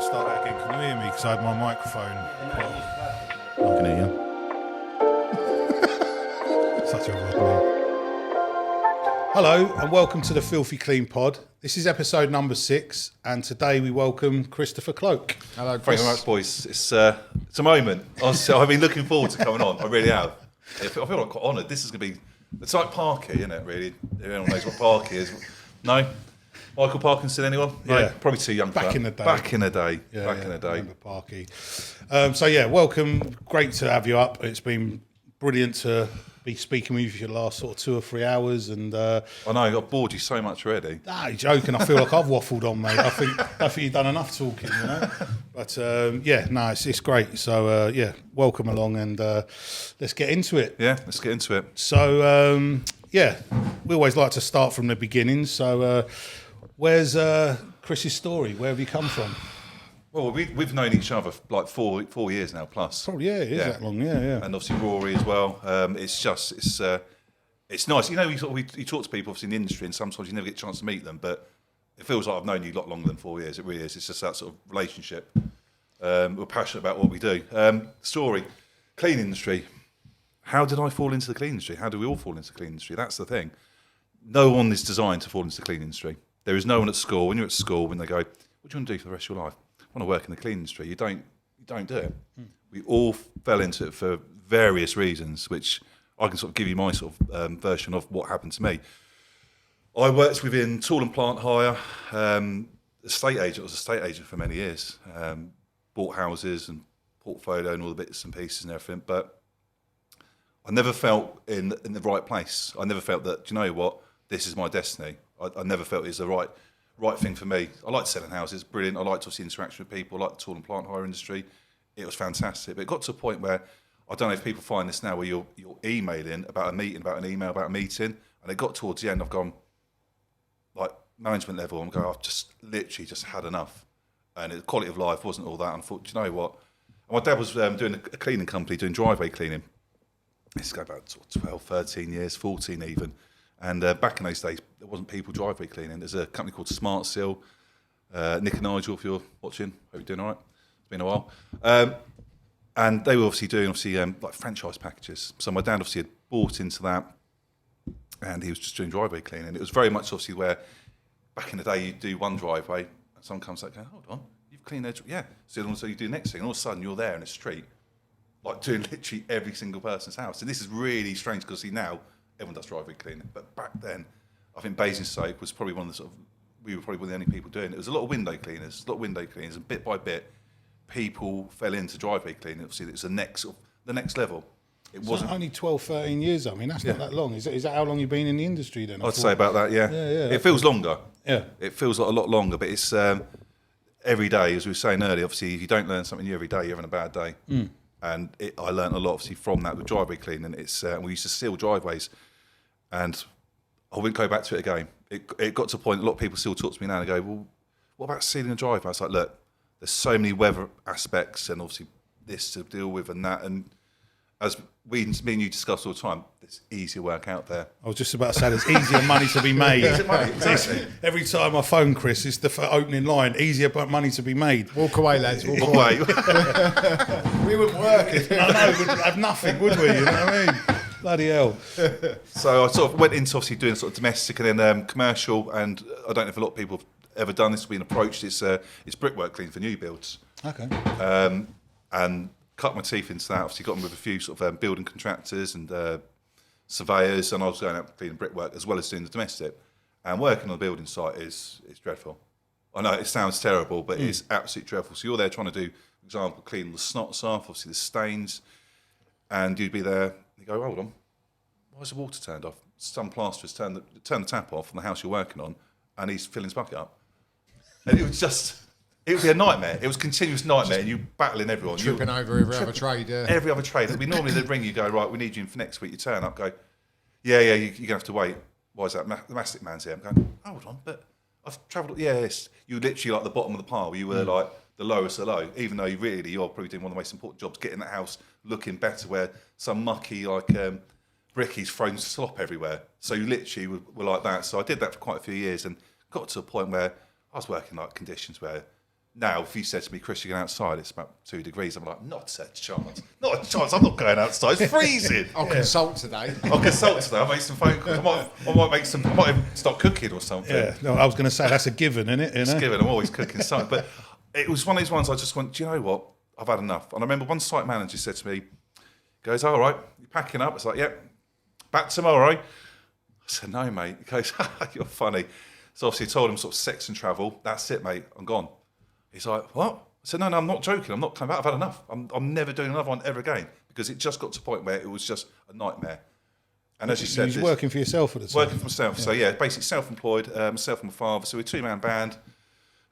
to start that again. Can you hear me? Because I had my microphone. I can hear you. Such a rod man. Hello and welcome to the Filthy Clean Pod. This is episode number 6, and today we welcome Christopher Cloke. Hello, Thank you very much, boys. It's a moment. Honestly, I've been looking forward to coming on. I really have. I feel like quite honoured. This is going to be... It's like Parky, isn't it, really? Everyone knows what Parky is. No? Michael Parkinson, anyone? No, Yeah. probably too young for that. Back in the day. Back in the day. Yeah, Back in the day. I remember Parky. Welcome. Great to have you up. It's been brilliant to be speaking with you for the last sort of 2 or 3 hours. And I know, I've bored you so much already. you're joking. I feel like I've waffled on, mate. I think you've done enough talking, you know. But it's great. So welcome along, and let's get into it. Yeah, let's get into it. So we always like to start from the beginning. So where's Chris's story? Where have you come from? Well, we've known each other for like 4 years now plus. Probably, it is that long. Yeah. And obviously Rory as well. It's nice. You know, you talk to people obviously in the industry, and sometimes you never get a chance to meet them. But it feels like I've known you a lot longer than 4 years. It really is. It's just that sort of relationship. We're passionate about what we do. Story, clean industry. How did I fall into the clean industry? How do we all fall into the clean industry? That's the thing. No one is designed to fall into the clean industry. There is no one at school. When you're at school, when they go, "What do you want to do for the rest of your life?" "I want to work in the clean industry." You don't do it. We all fell into it for various reasons, which I can sort of give you my sort of version of what happened to me. I worked within tool and plant hire, estate agent. I was an estate agent for many years. Bought houses and portfolio and all the bits and pieces and everything, but I never felt in the right place. I never felt that, do you know what, this is my destiny. I never felt it was the right thing for me. I liked selling houses, brilliant. I liked obviously interaction with people. I liked the tool and plant hire industry. It was fantastic. But it got to a point where, I don't know if people find this now, where you're emailing about a meeting, about an email, about a meeting, and it got towards the end, I've gone, like, management level, I'm going, I've just literally just had enough. And the quality of life wasn't all that. And I thought, do you know what? And my dad was doing a cleaning company, doing driveway cleaning. This is going about sort of 12, 13 years, 14 even. And back in those days, there wasn't people driveway cleaning. There's a company called Smart Seal. Nick and Nigel, if you're watching, hope you're doing all right. It's been a while. And they were obviously doing like franchise packages. So my dad obviously had bought into that, and he was just doing driveway cleaning. It was very much obviously where back in the day you'd do one driveway, and someone comes like, hold on, you've cleaned their yeah. So you do the next thing, and all of a sudden you're there in a street, like doing literally every single person's house. And this is really strange because see now everyone does driveway cleaning, but back then I think Basingstoke was probably one of the we were probably one of the only people doing it. There was a lot of window cleaners, and bit by bit people fell into driveway cleaning. Obviously it was the next level. It wasn't only 12, 13 years. I mean, that's not that long. Is that how long you've been in the industry then? I'd say about that, yeah. It feels longer. Yeah. It feels like a lot longer, but it's every day, as we were saying earlier, obviously if you don't learn something new every day, you're having a bad day. And I learned a lot obviously from that with driveway cleaning. It's we used to seal driveways, and I wouldn't go back to it again. It got to a point, a lot of people still talk to me now and go, well, what about sealing a driveway? I was like, look, there's so many weather aspects and obviously this to deal with and that. And as me and you discuss all the time, there's easier work out there. I was just about to say there's easier money to be made. Easier money, exactly. Every time I phone Chris, it's the opening line, easier money to be made. Walk away, lads. Walk away. We wouldn't work. We'd have nothing, would we? You know what I mean? Bloody hell. So I sort of went into obviously doing sort of domestic and then commercial, and I don't know if a lot of people have ever done this, been approached. It's brickwork clean for new builds. Okay. And cut my teeth into that. Obviously got on with a few sort of building contractors and surveyors, and I was going out cleaning brickwork as well as doing the domestic. And working on a building site is dreadful. I know it sounds terrible, but it's absolutely dreadful. So you're there trying to do, for example, clean the snots off, obviously the stains, and you'd be there. You go, hold on, why is the water turned off? Some plasterers turn the tap off on the house you're working on, and he's filling his bucket up. And it would be a nightmare. It was a continuous nightmare, and you battling everyone. Tripping over every other trade, yeah. Every other trade. Normally they'd ring you, go, right, we need you in for next week. You turn up, go, you're going to have to wait. Why is that? The mastic man's here. I'm going, hold on, but I've travelled. Yes, you were literally like the bottom of the pile. You were like the lowest of low, even though you're probably doing one of the most important jobs, getting that house looking better, where some mucky brickies thrown slop everywhere. So you literally were like that. So I did that for quite a few years, and got to a point where I was working like conditions where Now, if you said to me, Chris, you're going outside, it's about 2 degrees, I'm like, not a chance. Not a chance. I'm not going outside. It's freezing. I'll consult today. I'll consult today. I'll make some phone calls. I might even start cooking or something. Yeah, no, I was going to say that's a given, isn't it? It's given. I'm always cooking something. But it was one of these ones I just went, do you know what? I've had enough. And I remember one site manager said to me, goes, all right, you're packing up? It's like, yep, back tomorrow. I said, no, mate. He goes, you're funny. So obviously I told him sort of sex and travel. That's it, mate. I'm gone. He's like, what? I said, no, I'm not joking. I'm not coming back. I've had enough. I'm never doing another one ever again, because it just got to a point where it was just a nightmare. And as you said, he was working for yourself at the time. Working for myself. Yeah. So yeah, basically self-employed, myself and my father. So we're a 2-man band,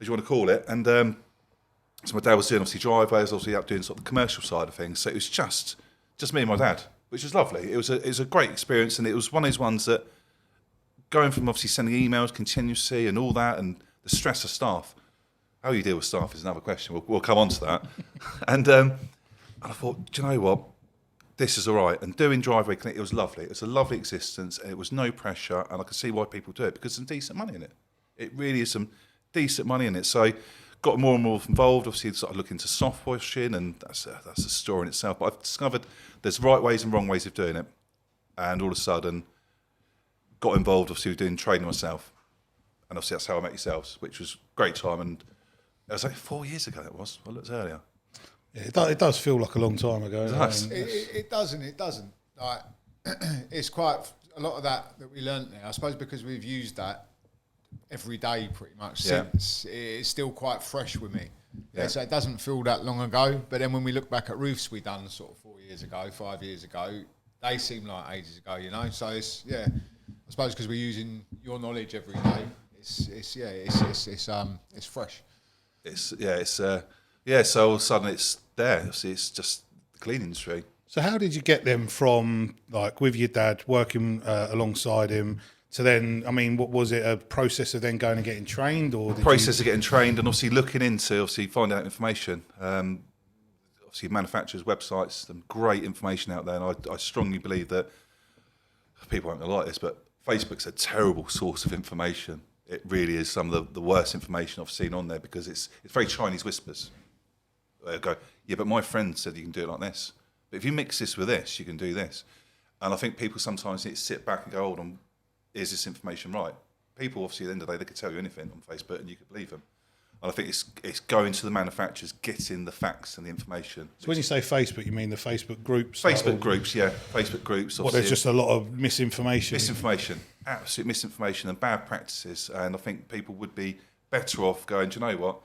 as you want to call it. And so my dad was doing obviously driveways, obviously up doing sort of the commercial side of things. So it was just me and my dad, which was lovely. It was a great experience, and it was one of those ones that, going from obviously sending emails continuously and all that, and the stress of staff. How you deal with staff is another question. We'll come on to that. And I thought, do you know what? This is all right. And doing driveway cleaning, it was lovely. It was a lovely existence, and it was no pressure, and I can see why people do it, because there's some decent money in it. It really is some decent money in it. So got more and more involved. Obviously, started looking into soft washing, and that's a story in itself. But I've discovered there's right ways and wrong ways of doing it. And all of a sudden, got involved, obviously, with doing training myself. And obviously, that's how I met yourselves, which was a great time. And it was like 4 years ago, it was. I looked earlier. Yeah, it does feel like a long time ago. It does. It doesn't. It doesn't. Like, it's quite a lot of that we learnt there. I suppose because we've used that every day pretty much since. It's still quite fresh with me. Yeah. So it doesn't feel that long ago. But then when we look back at roofs we done sort of 4 years ago, 5 years ago, they seem like ages ago, you know. So it's I suppose because we're using your knowledge every day. It's fresh. So all of a sudden it's there. It's just the cleaning industry. So how did you get them from, like, with your dad, working alongside him, to then, I mean, what was it, a process of then going and getting trained? Or of getting trained, and obviously looking into, finding out information. Obviously manufacturers' websites, some great information out there, and I strongly believe that, people aren't going to like this, but Facebook's a terrible source of information. It really is some of the worst information I've seen on there, because it's very Chinese whispers. They go, yeah, but my friend said you can do it like this. But if you mix this with this, you can do this. And I think people sometimes need to sit back and go, hold on, is this information right? People, obviously, at the end of the day, they could tell you anything on Facebook and you could believe them. And I think it's going to the manufacturers, getting the facts and the information. So when you say Facebook, you mean the Facebook groups? Facebook groups, yeah. Facebook groups. What, there's just a lot of misinformation? Misinformation. Absolute misinformation and bad practices. And I think people would be better off going, do you know what?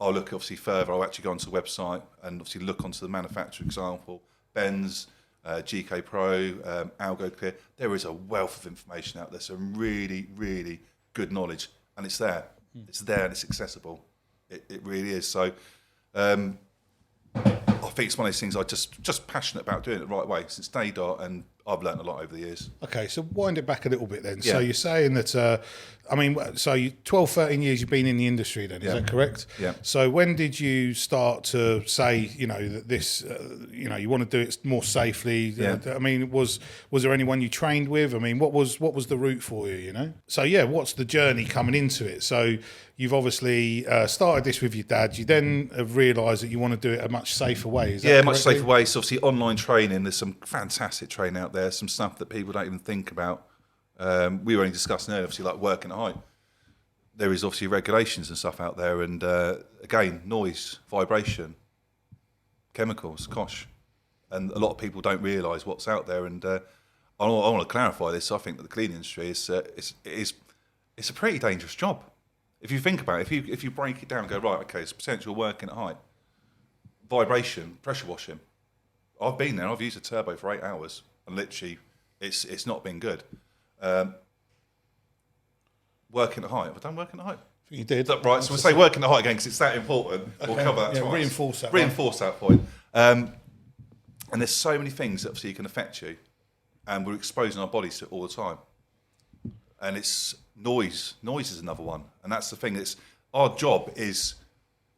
I'll look obviously further. I'll actually go onto the website and obviously look onto the manufacturer example. Benz, GK Pro, Algo Clear. There is a wealth of information out there. Some really, really good knowledge. And it's there. It's there and it's accessible. It really is. So I think it's one of those things I just passionate about doing it the right way since day dot, and I've learned a lot over the years. Okay, so wind it back a little bit then. Yeah. So you're saying that, so you 12, 13 years you've been in the industry then, is that correct? Yeah. So when did you start to say, that this, you want to do it more safely? Yeah. I mean, was there anyone you trained with? I mean, what was the route for you, So yeah, what's the journey coming into it? So you've obviously started this with your dad. You then have realised that you want to do it a much safer way. Is that correct? Much safer way. So obviously online training, there's some fantastic training out there, some stuff that people don't even think about. We were only discussing earlier, obviously, like working at height. There is obviously regulations and stuff out there, and again, noise, vibration, chemicals, kosh, and a lot of people don't realise what's out there. And I want to clarify this. I think that the cleaning industry is a pretty dangerous job. If you think about it, if you break it down and go, right, okay, it's potential working at height, vibration, pressure washing. I've been there. I've used a turbo for 8 hours, and literally, it's not been good. Working at height. Have I done working at height? You did. Right, so we'll say working at height again because it's that important. Okay. We'll cover that twice. Reinforce that point. And there's so many things that obviously can affect you, and we're exposing our bodies to it all the time. And it's noise. Noise is another one, and that's the thing. It's our job is.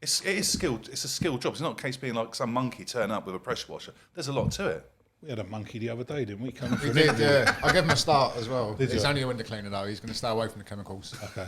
It is skilled. It's a skilled job. It's not a case of being like some monkey turn up with a pressure washer. There's a lot to it. We had a monkey the other day, didn't we? We did, yeah. I gave him a start as well. Did He's you? only a window cleaner though. He's going to stay away from the chemicals. Okay.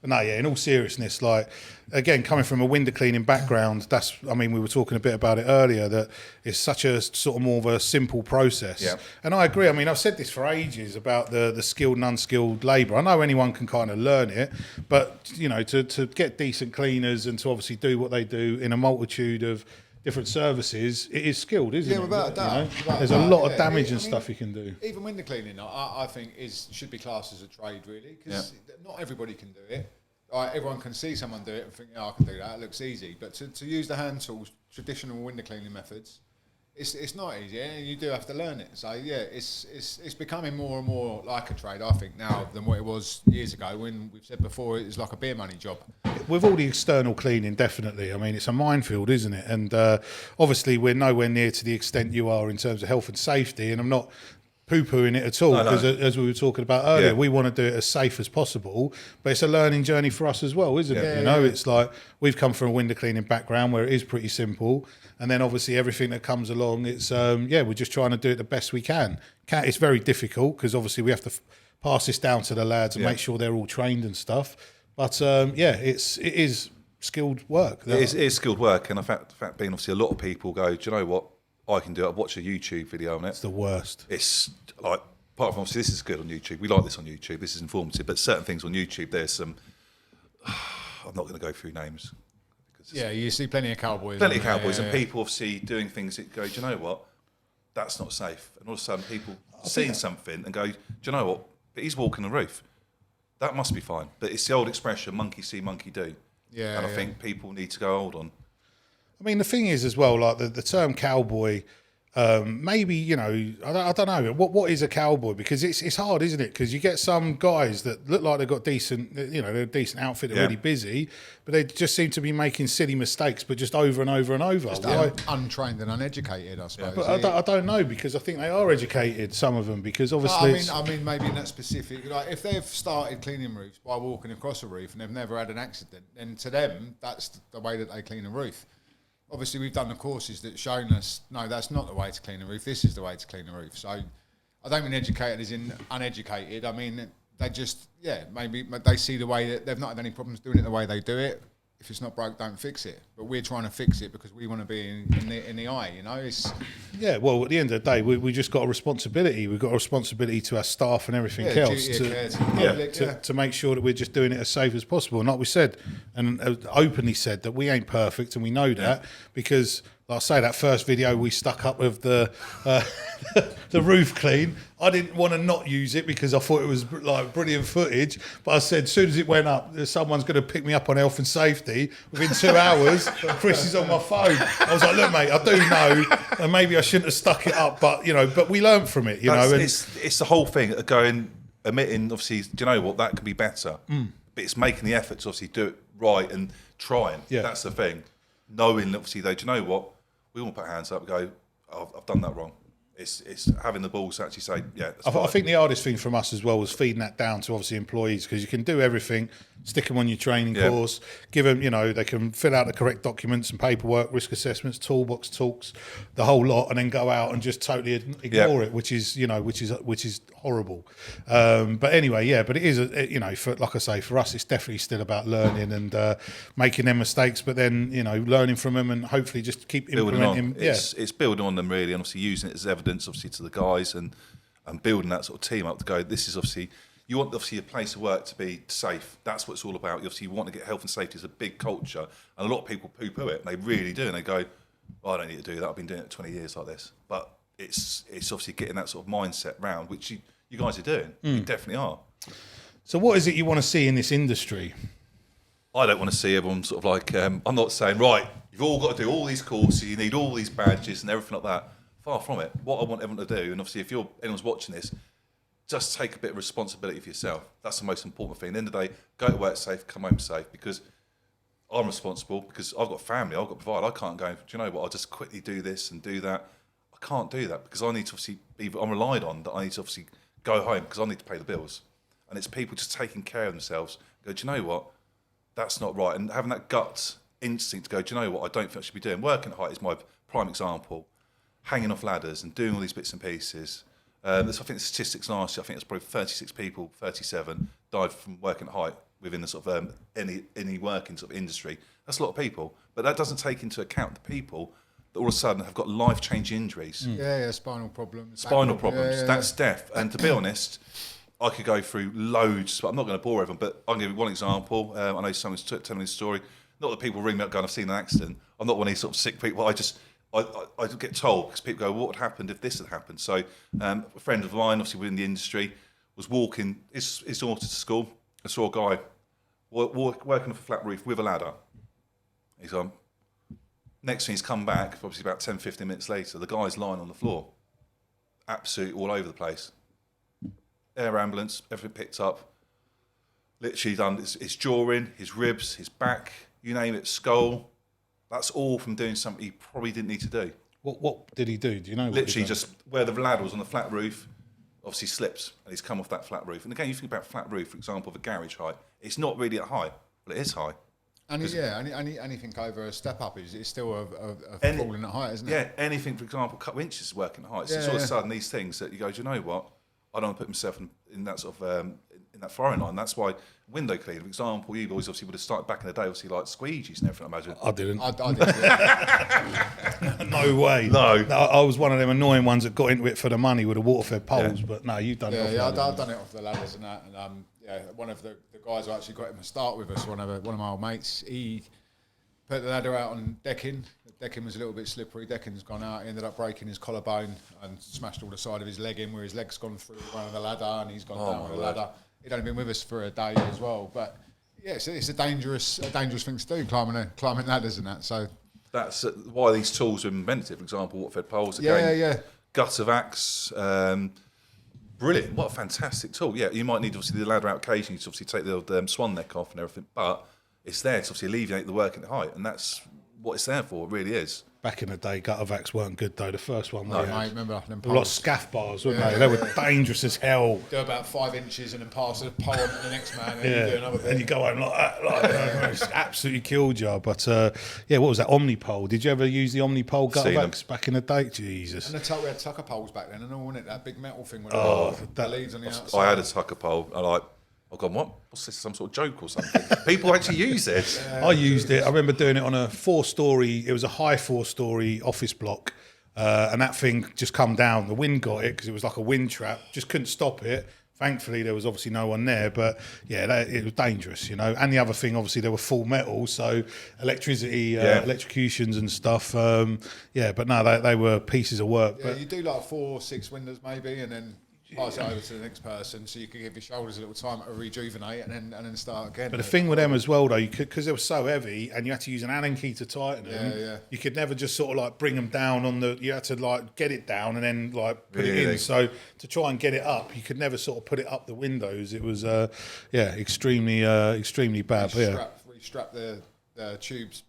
No, yeah, in all seriousness, like, again, coming from a window cleaning background, we were talking a bit about it earlier, that it's such a sort of more of a simple process. Yeah. And I agree. I mean, I've said this for ages about the skilled and unskilled labour. I know anyone can kind of learn it, but, you know, to get decent cleaners and to obviously do what they do in a multitude of different services, it is skilled, isn't it? Yeah, without a doubt. There's a lot of damage and stuff you can do. Even window cleaning, I think, should be classed as a trade, really, because not everybody can do it. Everyone can see someone do it and think, I can do that, it looks easy. But to use the hand tools, traditional window cleaning methods, it's not easy, and you do have to learn it. So yeah, it's becoming more and more like a trade, I think, now than what it was years ago, when we've said before it was like a beer money job. With all the external cleaning, definitely. I mean, it's a minefield, isn't it? And obviously, we're nowhere near to the extent you are in terms of health and safety. And I'm not poo-pooing it at all, because as we were talking about earlier, we want to do it as safe as possible. But it's a learning journey for us as well, isn't it? You know, it's like we've come from a window cleaning background where it is pretty simple. And then obviously everything that comes along, it's, we're just trying to do it the best we can. It's very difficult because obviously we have to pass this down to the lads and make sure they're all trained and stuff. But it is skilled work. It is skilled work, and the fact being, obviously, a lot of people go, do you know what? I can do it. I watch a YouTube video on it. It's the worst. It's like, apart from obviously this is good on YouTube. We like this on YouTube. This is informative. But certain things on YouTube, there's some. I'm not going to go through names. Yeah, you see plenty of cowboys. Plenty of cowboys, and people obviously doing things that go, do you know what? That's not safe. And all of a sudden, people seeing something and go, do you know what? But he's walking the roof. That must be fine. But it's the old expression, monkey see, monkey do. Yeah. And I think people need to go, hold on. I mean, the thing is as well, like the term cowboy, maybe, you know, I don't know, what is a cowboy? Because it's hard, isn't it? Because you get some guys that look like they've got decent, you know, they're a decent outfit, they're really busy, but they just seem to be making silly mistakes, but just over and over and over. Just untrained and uneducated, I suppose. But I don't know, because I think they are educated, some of them, because obviously... I mean, maybe in that specific... Like, if they've started cleaning roofs by walking across a roof and they've never had an accident, then to them, that's the way that they clean a roof. Obviously, we've done the courses that shown us, no, that's not the way to clean a roof. This is the way to clean a roof. So I don't mean educated as in uneducated. I mean, they just, maybe they see the way that they've not had any problems doing it the way they do it. If it's not broke, don't fix it. But we're trying to fix it because we want to be in the eye, you know? Well, at the end of the day, we just got a responsibility. We've got a responsibility to our staff and everything else to make sure that we're just doing it as safe as possible. And like we said, and openly said, that we ain't perfect, and we know that because... Like I say, that first video we stuck up with the roof clean, I didn't want to not use it because I thought it was like brilliant footage. But I said, as soon as it went up, someone's going to pick me up on health and safety. Within 2 hours, Chris is on my phone. I was like, look, mate, I do know, and maybe I shouldn't have stuck it up, but you know, but we learned from it, you know. And it's the whole thing of going, admitting, obviously, do you know what, that could be better. But it's making the effort to obviously do it right and trying. Yeah. That's the thing. Knowing, obviously, though, do you know what? We all put hands up and go, I've done that wrong. It's having the balls to actually say, I think the hardest thing from us as well was feeding that down to obviously employees, because you can do everything, stick them on your training course, give them, you know, they can fill out the correct documents and paperwork, risk assessments, toolbox talks, the whole lot, and then go out and just totally ignore it, which is, you know, which is horrible. But anyway, but it is, you know, like I say, for us, it's definitely still about learning and making them mistakes, but then, you know, learning from them and hopefully just keep implementing. It's building on them, really, and obviously using it as evidence, obviously, to the guys and building that sort of team up to go, this is obviously, you want obviously a place of work to be safe. That's what it's all about. Obviously, you want to get health and safety as a big culture, and a lot of people poo-poo it, and they really do, and they go, I don't need to do that. I've been doing it 20 years like this. But it's obviously getting that sort of mindset round, which you guys are doing. You definitely are. So what is it you want to see in this industry? I don't want to see everyone sort of like, I'm not saying, right, you've all got to do all these courses, you need all these badges and everything like that. Far from it. What I want everyone to do, and obviously if anyone's watching this, just take a bit of responsibility for yourself. That's the most important thing. At the end of the day, go to work safe, come home safe, because I'm responsible, because I've got family, I've got to provide. I can't go, do you know what, I'll just quickly do this and do that. I can't do that because I need to obviously I'm relied on that I need to obviously go home because I need to pay the bills. And it's people just taking care of themselves, go, do you know what, that's not right. And having that gut instinct to go, do you know what, I don't think I should be doing. Working at height is my prime example. Hanging off ladders and doing all these bits and pieces. I think the statistics last year, I think it's probably 36 people, 37, died from working at height within the sort of any working sort of industry. That's a lot of people, but that doesn't take into account the people that all of a sudden have got life-changing injuries. Yeah, spinal problems. Spinal problems. Yeah. That's death. And to be honest, I could go through loads, but I'm not going to bore everyone. But I'll give you one example. I know someone's telling me this story. Not that people ring me up going, I've seen an accident. I'm not one of these sort of sick people. I get told because people go, what would happen if this had happened? So a friend of mine, obviously within the industry, was walking his daughter to school. I saw a guy working off a flat roof with a ladder. He's on. Next thing he's come back, obviously about 10, 15 minutes later, the guy's lying on the floor. Absolutely all over the place. Air ambulance, everything picked up. Literally done his jaw in, his ribs, his back, you name it, skull. That's all from doing something he probably didn't need to do. What did he do? Do you know? Literally just where the ladder was on the flat roof, obviously slips and he's come off that flat roof. And again, you think about flat roof, for example, of a garage height. It's not really that high, but it is high. And anything over a step up is still a falling at height, isn't it? Yeah, anything, for example, a couple of inches is working at height. So it's all of a sudden these things that you go, do you know what? I don't want to put myself in that sort of in that firing line. That's why window cleaner, for example, you boys obviously would have started back in the day, obviously like squeegees and everything. I imagine. I didn't. I did. No way. No. I was one of them annoying ones that got into it for the money with the water-fed poles. But no, you've done it. I've done it off the ladders and that. And one of the guys who actually got him to start with us, one of my old mates, he put the ladder out on decking. The decking was a little bit slippery. Decking's gone out. He ended up breaking his collarbone and smashed all the side of his leg in, where his leg's gone through one of the ladder and he's gone down the ladder. He'd only been with us for a day as well. But yeah, it's a dangerous thing to do, climbing ladders and that. So that's why these tools were invented. For example, water-fed poles. Again, gutter vacs. Brilliant. What a fantastic tool. Yeah, you might need obviously the ladder out occasionally to obviously take the old swan neck off and everything, but it's there to obviously alleviate the working at height, and that's what it's there for. It really is. Back in the day, gutter vacs weren't good though. The first one, no, mate, remember them a lot of scaff bars, weren't they? They were dangerous as hell. Do about 5 inches and then pass the pole on to the next man, and you do another bit. And you go home like that. It's absolutely killed you. But what was that Omnipole? Did you ever use the Omnipole gutter vacs back in the day? Jesus. And we had tucker poles back then, and all, wasn't it? That big metal thing with the leads on the outside. I had a tucker pole. Oh God, what's this? Some sort of joke or something? People actually use it. I used it. I remember doing it on a 4-story. It was a high 4-story office block, and that thing just come down. The wind got it because it was like a wind trap. Just couldn't stop it. Thankfully, there was obviously no one there, but yeah, it was dangerous, you know. And the other thing, obviously, they were full metal, so electricity, electrocutions and stuff. But no, they were pieces of work. Yeah, you do like 4 or 6 windows maybe, and then pass it over to the next person, so you can give your shoulders a little time to rejuvenate and then start again. But the thing with them as well, though, you could, because they were so heavy and you had to use an Allen key to tighten them. You could never just sort of like bring them down on the. You had to like get it down and then like put it in. So to try and get it up, you could never sort of put it up the windows. It was extremely bad. Restrap the tubes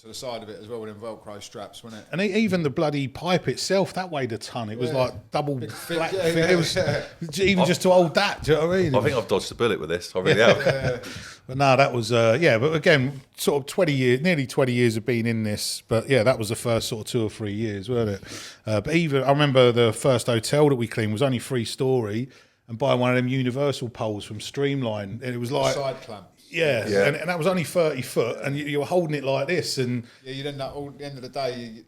to the side of it as well with them Velcro straps, wasn't it? And even the bloody pipe itself, that weighed a ton. It was like double black. It was even just to hold that. Do you know what I mean? I think I've dodged a bullet with this. I really have. But no, that was But again, sort of 20 years, nearly 20 years of being in this. But yeah, that was the first sort of 2 or 3 years, wasn't it? But even I remember the first hotel that we cleaned was only 3-story, and buying one of them universal poles from Streamline, and it was like side clamp. Yeah. And that was only 30 foot, and you were holding it like this, and you'd end up at the end of the day,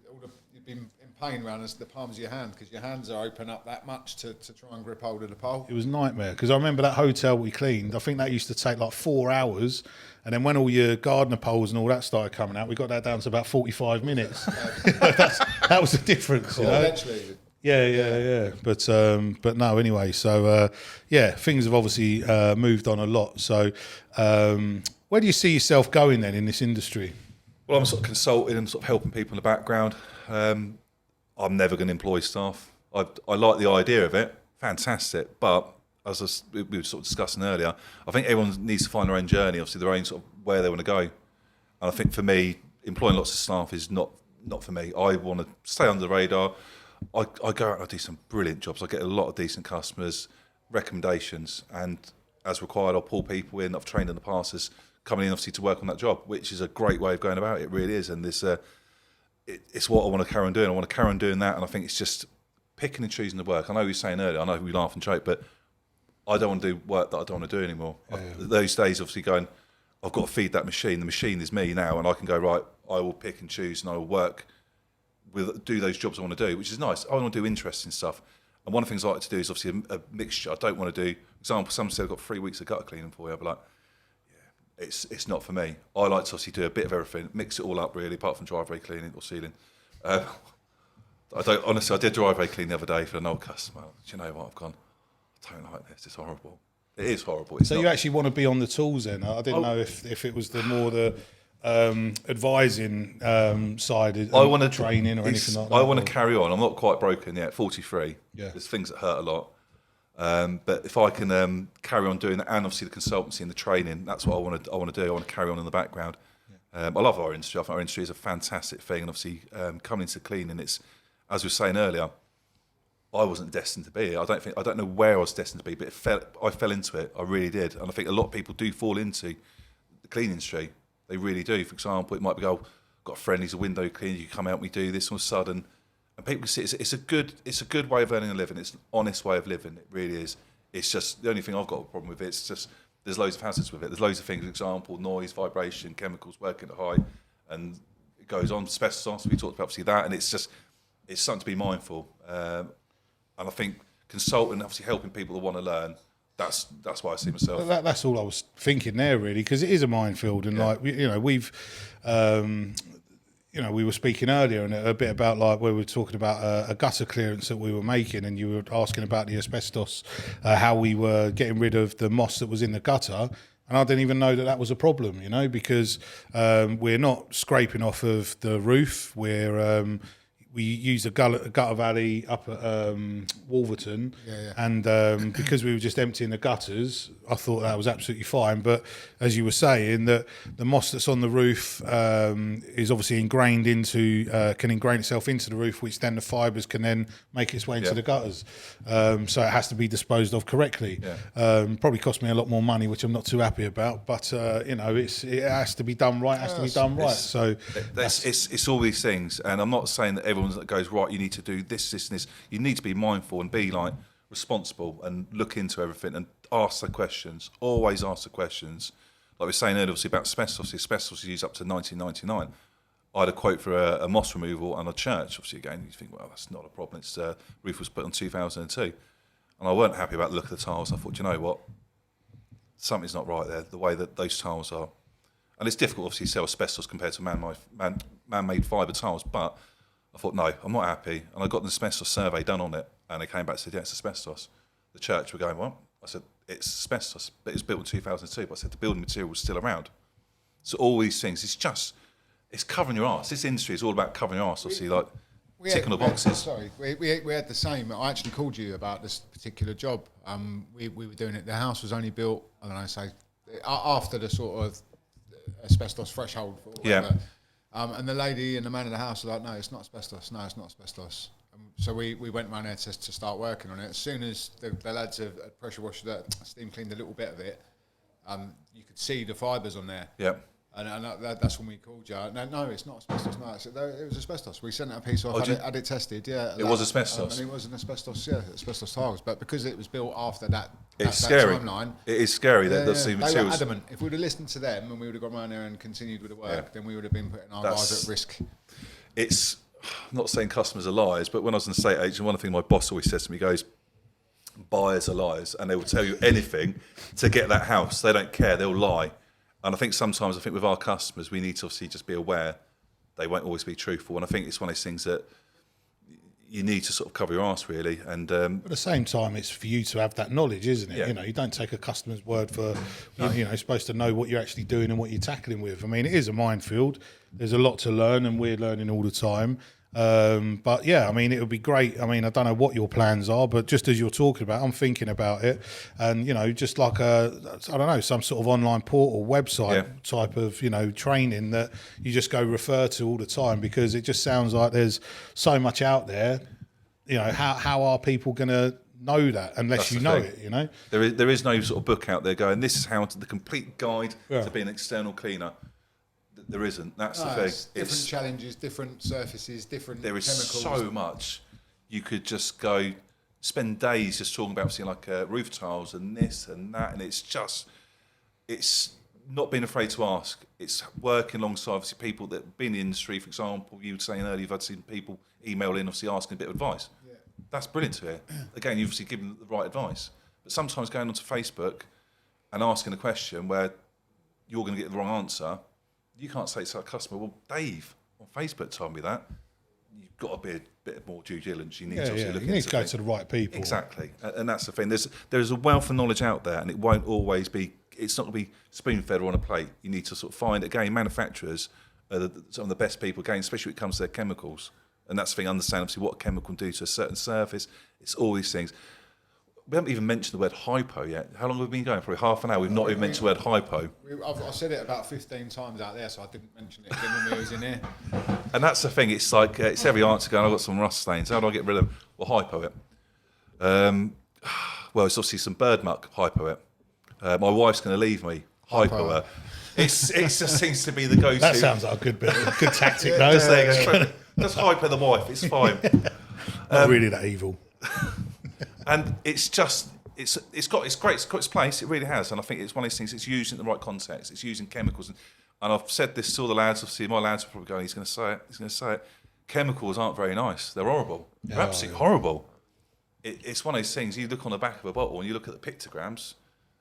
you'd be in pain around the palms of your hand because your hands are open up that much to try and grip hold of the pole. It was a nightmare because I remember that hotel we cleaned. I think that used to take like 4 hours, and then when all your gardener poles and all that started coming out, we got that down to about 45 minutes. That was the difference, you know. Eventually. Yeah. But no, anyway. So things have obviously moved on a lot. So where do you see yourself going then in this industry? Well, I'm sort of consulting and sort of helping people in the background. I'm never going to employ staff. I like the idea of it, fantastic. But as we were sort of discussing earlier, I think everyone needs to find their own journey, obviously their own sort of where they want to go. And I think for me, employing lots of staff is not for me. I want to stay under the radar. I go out and I do some brilliant jobs. I get a lot of decent customers, recommendations, and as required, I'll pull people in. I've trained in the past as coming in, obviously, to work on that job, which is a great way of going about it. It really is. And this, it's what I want to carry on doing. I want to carry on doing that. And I think it's just picking and choosing the work. I know you were saying earlier, I know we laugh and joke, but I don't want to do work that I don't want to do anymore. Those days, obviously, going, I've got to feed that machine. The machine is me now, and I can go, right, I will pick and choose, and I will work do those jobs I want to do, which is nice. I want to do interesting stuff. And one of the things I like to do is obviously a mixture. I don't want to do, for example, someone said I've got 3 weeks of gutter cleaning for you. I'll be like, yeah, it's not for me. I like to obviously do a bit of everything, mix it all up really, apart from driveway cleaning or sealing. Honestly, I did driveway clean the other day for an old customer. Do you know what? I've gone, I don't like this. It's horrible. It is horrible. So you actually want to be on the tools then? I didn't know if it was the advising side. I want to training or anything like that. I want to carry on. I'm not quite broken yet. 43. Yeah. There's things that hurt a lot. But if I can carry on doing that, and obviously the consultancy and the training, that's what I want to do. I want to carry on in the background. I love our industry. I think our industry is a fantastic thing, and obviously coming into cleaning, it's, as we were saying earlier, I wasn't destined to be here. I don't know where I was destined to be, but I fell into it. I really did, and I think a lot of people do fall into the cleaning industry. They really do. For example, it might be, got a friend who's a window cleaner. You come help me do this. All of a sudden, and people see it's a good way of earning a living. It's an honest way of living. It really is. It's just the only thing I've got a problem with. It's just there's loads of hazards with it. There's loads of things. For example, noise, vibration, chemicals working at height, and it goes on. Asbestos. We talked about obviously that, and it's something to be mindful. And I think consulting, obviously helping people that want to learn. That's why I see myself. That's all I was thinking there, really, because it is a minefield, and we were speaking earlier and a bit about like where we were talking about a gutter clearance that we were making, and you were asking about the asbestos, how we were getting rid of the moss that was in the gutter. And I didn't even know that was a problem, because we're not scraping off of the roof. We use a gutter valley up at Wolverton, and because we were just emptying the gutters, I thought that was absolutely fine. But as you were saying, that the moss that's on the roof is obviously can ingrain itself into the roof, which then the fibres can then make its way into the gutters. So it has to be disposed of correctly. Probably cost me a lot more money, which I'm not too happy about. But it has to be done right. So it's all these things, and I'm not saying that everyone that goes right, you need to do this, this, and this. You need to be mindful and be like responsible and look into everything and ask the questions. Always ask the questions. Like we were saying earlier, obviously about asbestos. Asbestos is used up to 1999. I had a quote for a moss removal on a church. Obviously, again, you think, well, that's not a problem. It's roof was put on 2002, and I weren't happy about the look of the tiles. I thought, you know what, something's not right there. The way that those tiles are, and it's difficult, obviously, to sell asbestos compared to man-made fibre tiles, but I thought, no, I'm not happy. And I got an asbestos survey done on it, and they came back and said, yeah, it's asbestos. The church were going, well, I said, it's asbestos, but it was built in 2002. But I said, the building material was still around. So all these things, it's covering your arse. This industry is all about covering your arse, obviously, like ticking the boxes. We had the same. I actually called you about this particular job. We were doing it. The house was only built, I don't know, say, after the sort of asbestos threshold. And the lady and the man of the house were like, no, it's not asbestos. No, it's not asbestos. So we went round there to start working on it. As soon as the lads have pressure washed that, steam cleaned a little bit of it, you could see the fibres on there. Yeah. And that's when we called you. No, it's not asbestos. No, I said, it was asbestos. We sent a piece off, had it tested. Yeah, it was asbestos. And it was an asbestos. Yeah, asbestos tiles. But because it was built after that, it's scary. Timeline. It is scary that the materials. They were adamant. If we'd have listened to them and we would have gone around there and continued with the work, then we would have been putting our guys at risk. It's I'm not saying customers are liars, but when I was an estate agent, one thing my boss always says to me, he goes, buyers are liars, and they will tell you anything to get that house. They don't care. They'll lie. And I think sometimes, with our customers, we need to obviously just be aware they won't always be truthful. And I think it's one of those things that you need to sort of cover your arse, really. And but at the same time, it's for you to have that knowledge, isn't it? Yeah. You don't take a customer's word for, you're supposed to know what you're actually doing and what you're tackling with. I mean, it is a minefield. There's a lot to learn, and we're learning all the time. But yeah, I mean, it would be great. I mean, I don't know what your plans are, but just as you're talking about, I'm thinking about it, and just like some sort of online portal website type of training that you just go refer to all the time, because it just sounds like there's so much out there. How are people going to know that unless you know it? There is no sort of book out there going, this is how the complete guide to be an external cleaner. There isn't. That's the thing. Different challenges, different surfaces, different chemicals. There is so much. You could just go spend days just talking about obviously like roof tiles and this and that, and it's not being afraid to ask. It's working alongside obviously people that have been in the industry. For example, you were saying earlier, you've had seen people email in, obviously asking a bit of advice. Yeah. That's brilliant to hear. Again, you've obviously given the right advice. But sometimes going onto Facebook and asking a question where you're going to get the wrong answer, you can't say to a customer, well, Dave on Facebook told me that. You've got to be a bit more due diligence. You need to obviously look into it. You need to go to the right people. Exactly. And that's the thing. There's a wealth of knowledge out there, and it won't always be, it's not going to be spoon-fed or on a plate. You need to sort of find, again, manufacturers are some of the best people, again, especially when it comes to their chemicals. And that's the thing, understand obviously what a chemical can do to a certain surface. It's all these things. We haven't even mentioned the word hypo yet. How long have we been going? Probably half an hour. We've not even mentioned the word hypo. I've said it about 15 times out there, so I didn't mention it again when we was in here. And that's the thing. It's like, it's every answer going, I've got some rust stains. How do I get rid of them? Well, hypo it. Well, it's obviously some bird muck, hypo it. My wife's going to leave me, hypo it. It just seems to be the go-to. That sounds like a good tactic, though. Just hypo the wife. It's fine. Not really that evil. And it's just, it's great. It's got its place. It really has. And I think it's one of those things. It's used in the right context. It's using chemicals. And I've said this to all the lads. Obviously, my lads are probably going, he's going to say it. He's going to say it. Chemicals aren't very nice. They're horrible. They're absolutely horrible. It's one of those things. You look on the back of a bottle and you look at the pictograms.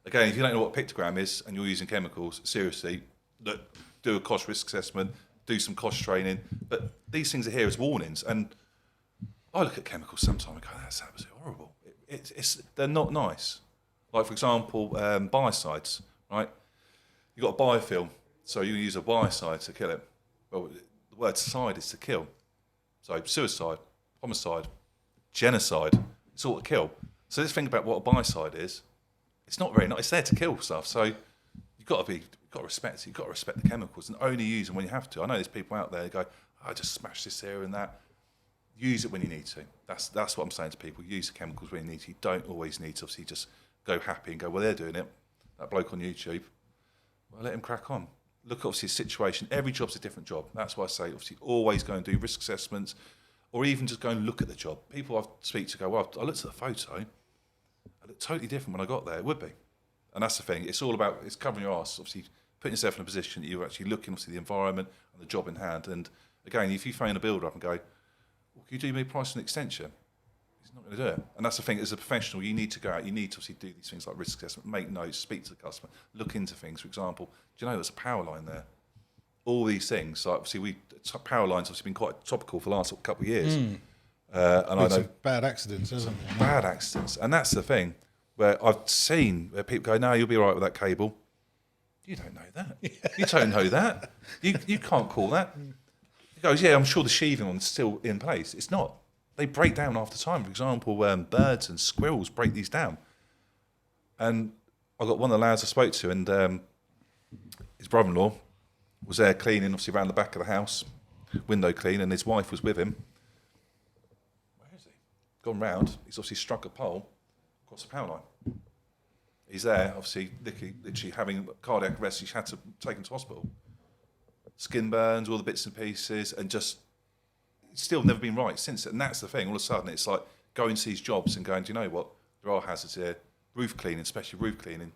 Again, if you don't know what a pictogram is and you're using chemicals, seriously, do a cost risk assessment, do some cost training. But these things are here as warnings. And I look at chemicals sometimes and go, that's absolutely horrible. They're not nice. Like, for example, biocides, right? You've got a biofilm, so you use a biocide to kill it. Well, the word side is to kill. So suicide, homicide, genocide, it's all to kill. So let's think about what a biocide is. It's not very nice. It's there to kill stuff. So you've got to respect it. You've got to respect the chemicals and only use them when you have to. I know there's people out there who go, I just smash this here and that. Use it when you need to. That's what I'm saying to people. Use the chemicals when you need to. You don't always need to obviously just go happy and go, well, they're doing it. That bloke on YouTube, well, let him crack on. Look, obviously, the situation. Every job's a different job. That's why I say, obviously, always go and do risk assessments or even just go and look at the job. People I speak to go, well, I looked at the photo. It looked totally different when I got there. It would be. And that's the thing. It's all about, it's covering your arse, obviously, putting yourself in a position that you're actually looking, obviously, the environment and the job in hand. And again, if you phone a builder up and go, well, can you do me a price and extension? He's not going to do it. And that's the thing, as a professional, you need to go out, you need to obviously do these things like risk assessment, make notes, speak to the customer, look into things. For example, do you know there's a power line there? All these things, like obviously power lines obviously been quite topical for the last couple of years. And I know bad accidents, isn't it? Bad accidents. And that's the thing, where I've seen where people go, no, you'll be all right with that cable. You don't know that. You don't know that. You can't call that. He goes, yeah, I'm sure the sheathing one's still in place. It's not. They break down after time. For example, birds and squirrels break these down. And I got one of the lads I spoke to, and his brother-in-law was there cleaning, obviously, around the back of the house, window clean, and his wife was with him. Where is he? Gone round. He's obviously struck a pole across the power line. He's there, obviously, literally having cardiac arrest. He's had to take him to hospital. Skin burns, all the bits and pieces, and just it's still never been right since. And that's the thing. All of a sudden, it's like going to these jobs and going, do you know what? There are hazards here. Roof cleaning, especially roof cleaning.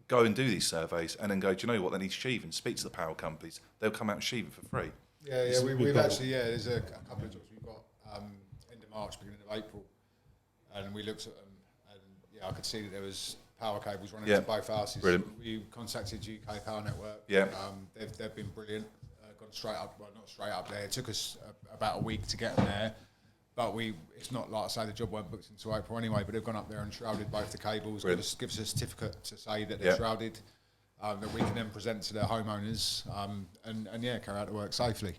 Go and do these surveys, and then go, do you know what? They need sheathing. Speak to the power companies. They'll come out and sheave it for free. Yeah, we've actually, there's a couple of jobs we've got end of March, beginning of April, and we looked at them, and I could see that there was power cables running to both houses. Brilliant. We contacted UK Power Network. Yeah. They've been brilliant. Gone straight up, well, not straight up there. It took us about a week to get them there, but it's not like I say the job weren't booked until April anyway. But they've gone up there and shrouded both the cables. Give us a certificate to say that they're shrouded, that we can then present to their homeowners, and carry out the work safely.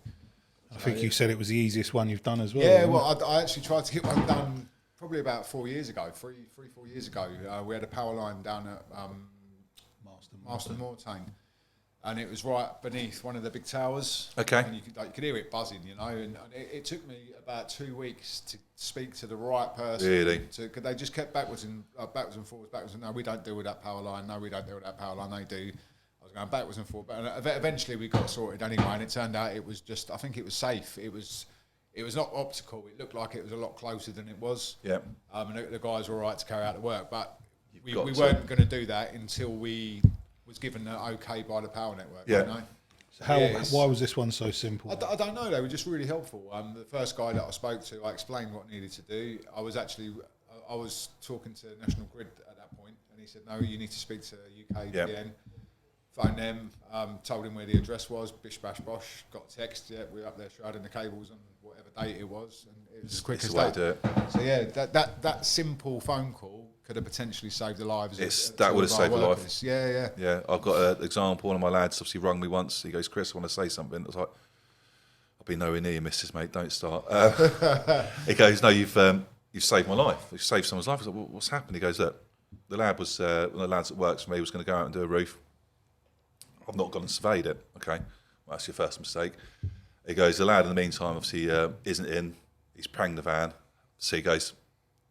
I think you said it was the easiest one you've done as well. Yeah, well, I actually tried to get one done probably about 4 years ago, 4 years ago. We had a power line down at Marston Mortain, and it was right beneath one of the big towers. Okay. And you could hear it buzzing, and it took me about 2 weeks to speak to the right person. Really? Because they just kept backwards and forwards, and no, we don't deal with that power line. No, we don't deal with that power line. They do. I was going backwards and forwards, but eventually we got sorted anyway, and it turned out it was just, I think it was safe. It it was not optical. It looked like it was a lot closer than it was. Yeah. And the guys were all right to carry out the work, but we got to. weren't going to do that until we was given the okay by the Power Network. Yeah. You know? Why was this one so simple? I don't know. They were just really helpful. The first guy that I spoke to, I explained what I needed to do. I was talking to National Grid at that point, and he said, "No, you need to speak to UKPN." Phoned them, told him where the address was. Bish bash bosh. Got a text. Yeah, we were up there shrouding the cables on whatever date it was, and it was as quick as that. So yeah, that simple phone call could have potentially saved the lives. That would have saved a life. Yeah. I've got an example. One of my lads obviously rung me once. He goes, "Chris, I want to say something." I was like, "I'll be nowhere near you, missus, mate. Don't start." He goes, "No, you've saved my life. You've saved someone's life." I was like, well, "What's happened?" He goes, "Look, the lad was one of the lads that works for me was going to go out and do a roof. I've not gone and surveyed it." Okay, well, that's your first mistake. He goes, "The lad in the meantime obviously isn't in. He's pranged the van." So he goes,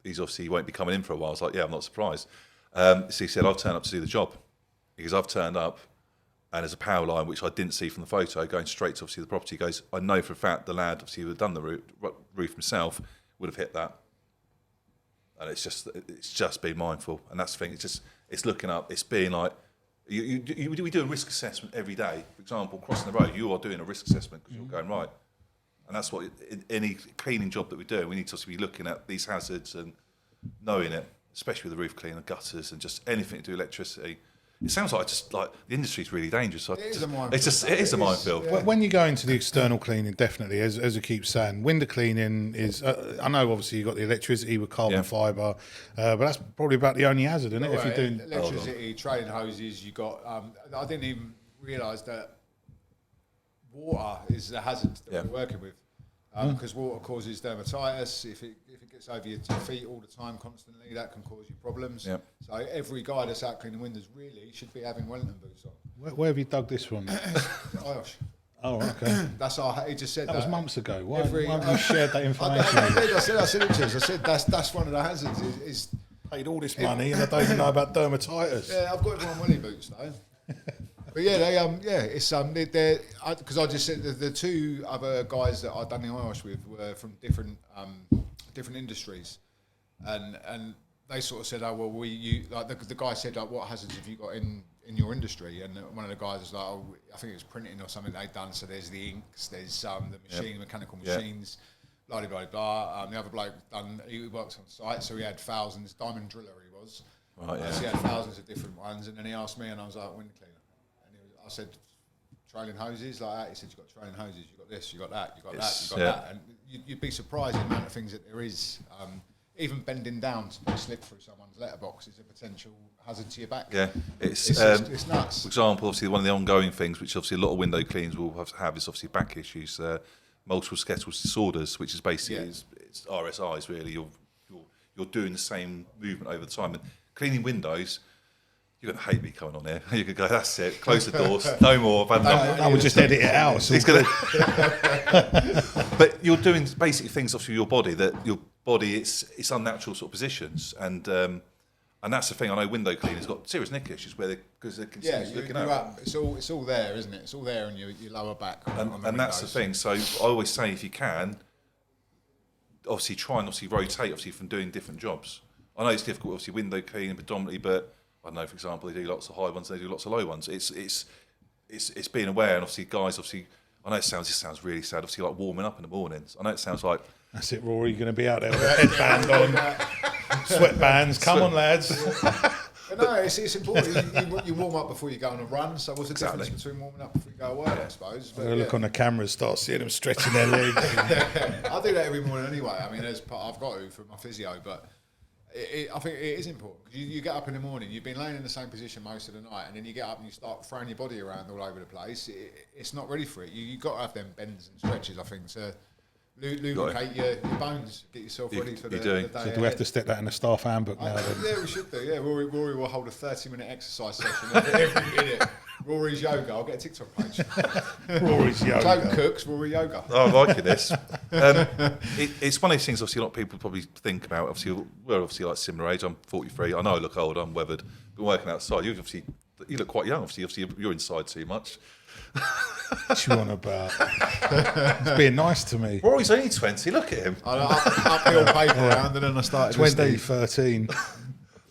he won't be coming in for a while. I was like, "Yeah, I'm not surprised." So he said, "I've turned up to do the job." Because I've turned up and there's a power line which I didn't see from the photo going straight to obviously the property. He goes, "I know for a fact the lad obviously who had done the roof himself would have hit that." And it's just being mindful, and that's the thing. It's looking up. It's being like we do a risk assessment every day. For example, crossing the road, you are doing a risk assessment because you're going right, and that's what in any cleaning job that we do. We need to be looking at these hazards and knowing it, especially with the roof cleaner, gutters, and just anything to do with electricity. It sounds like the industry is really dangerous. It is a minefield. Yeah. When you go into the external cleaning, definitely, as I keep saying, window cleaning is. I know, obviously, you've got the electricity with carbon fibre, but that's probably about the only hazard, isn't it? If you're doing electricity, trailing hoses, you got. I didn't even realise that water is a hazard that we're working with. Because water causes dermatitis. If it gets over your feet all the time, constantly, that can cause you problems. Yep. So every guy that's out cleaning windows really should be having Wellington boots on. Where have you dug this from? Irish. Oh, okay. That's he just said that was months ago. Why haven't you shared that information? I said it to us. I said that's one of the hazards. Is paid all this money and I don't even know about dermatitis. Yeah, I've got everyone welly boots though. But yeah, it's they're because I just said the two other guys that I'd done the Irish with were from different industries, and they sort of said, "Oh well, the guy said, like, what hazards have you got in your industry?" And one of the guys was like, "Oh, I think it was printing or something they'd done. So there's the inks, there's the mechanical machines, blah blah blah blah." The other bloke he works on site, so he had thousands. Diamond driller he was, right? Yeah. So he had thousands of different ones, and then he asked me, and I was like, "Window cleaner." I said, trailing hoses like that. He said, "You've got trailing hoses, you've got this, you've got that, you've got that, you've got that." And you'd be surprised the amount of things that there is. Even bending down to slip through someone's letterbox is a potential hazard to your back. Yeah, it's nuts. For example, obviously one of the ongoing things, which obviously a lot of window cleans will have is obviously back issues, multiple skeletal disorders, which is basically it's RSIs really. You're doing the same movement over the time, and cleaning windows. You're going to hate me coming on here. You could go, "That's it, close the doors, no more." I would just edit it out. So but you're doing basic things obviously with your body that your body it's unnatural sort of positions, and that's the thing. I know window cleaners got serious neck issues because they're continuously looking up. It's all there, isn't it? It's all there in your lower back. And that's the thing. So I always say, if you can, obviously try and rotate from doing different jobs. I know it's difficult, obviously window cleaning predominantly, but I know, for example, they do lots of high ones, they do lots of low ones. It's being aware, and obviously, guys, I know this sounds really sad, obviously, like warming up in the mornings. I know it sounds like... That's it, Rory, you're going to be out there with a headband on, sweatbands, come on, lads. But no, it's important. You warm up before you go on a run, so what's the difference between warming up before you go away, I suppose? But look on the camera, start seeing them stretching their legs. I do that every morning anyway. I mean, I've got to for my physio, but... I think it is important because you get up in the morning, you've been laying in the same position most of the night, and then you get up and you start throwing your body around all over the place. It's not ready for it. You've got to have them bends and stretches, I think, to lubricate your bones, get yourself ready for the day. So do we have to stick that in the staff handbook now? Yeah, we should do. Yeah, Rory will hold a 30-minute exercise session every minute. Rory's Yoga. I'll get a TikTok page. Rory's Yoga. Cloke cooks, Rory Yoga. Oh, I'm liking this. It's one of these things, obviously, a lot of people probably think about. Obviously, we're obviously like similar age. I'm 43. I know I look old. I'm weathered. Been working outside. You've obviously You look quite young. Obviously, you're inside too much. What you on about? He's being nice to me. Rory's only 20. Look at him. I uphill paper round, and then I started with Steve. 2013.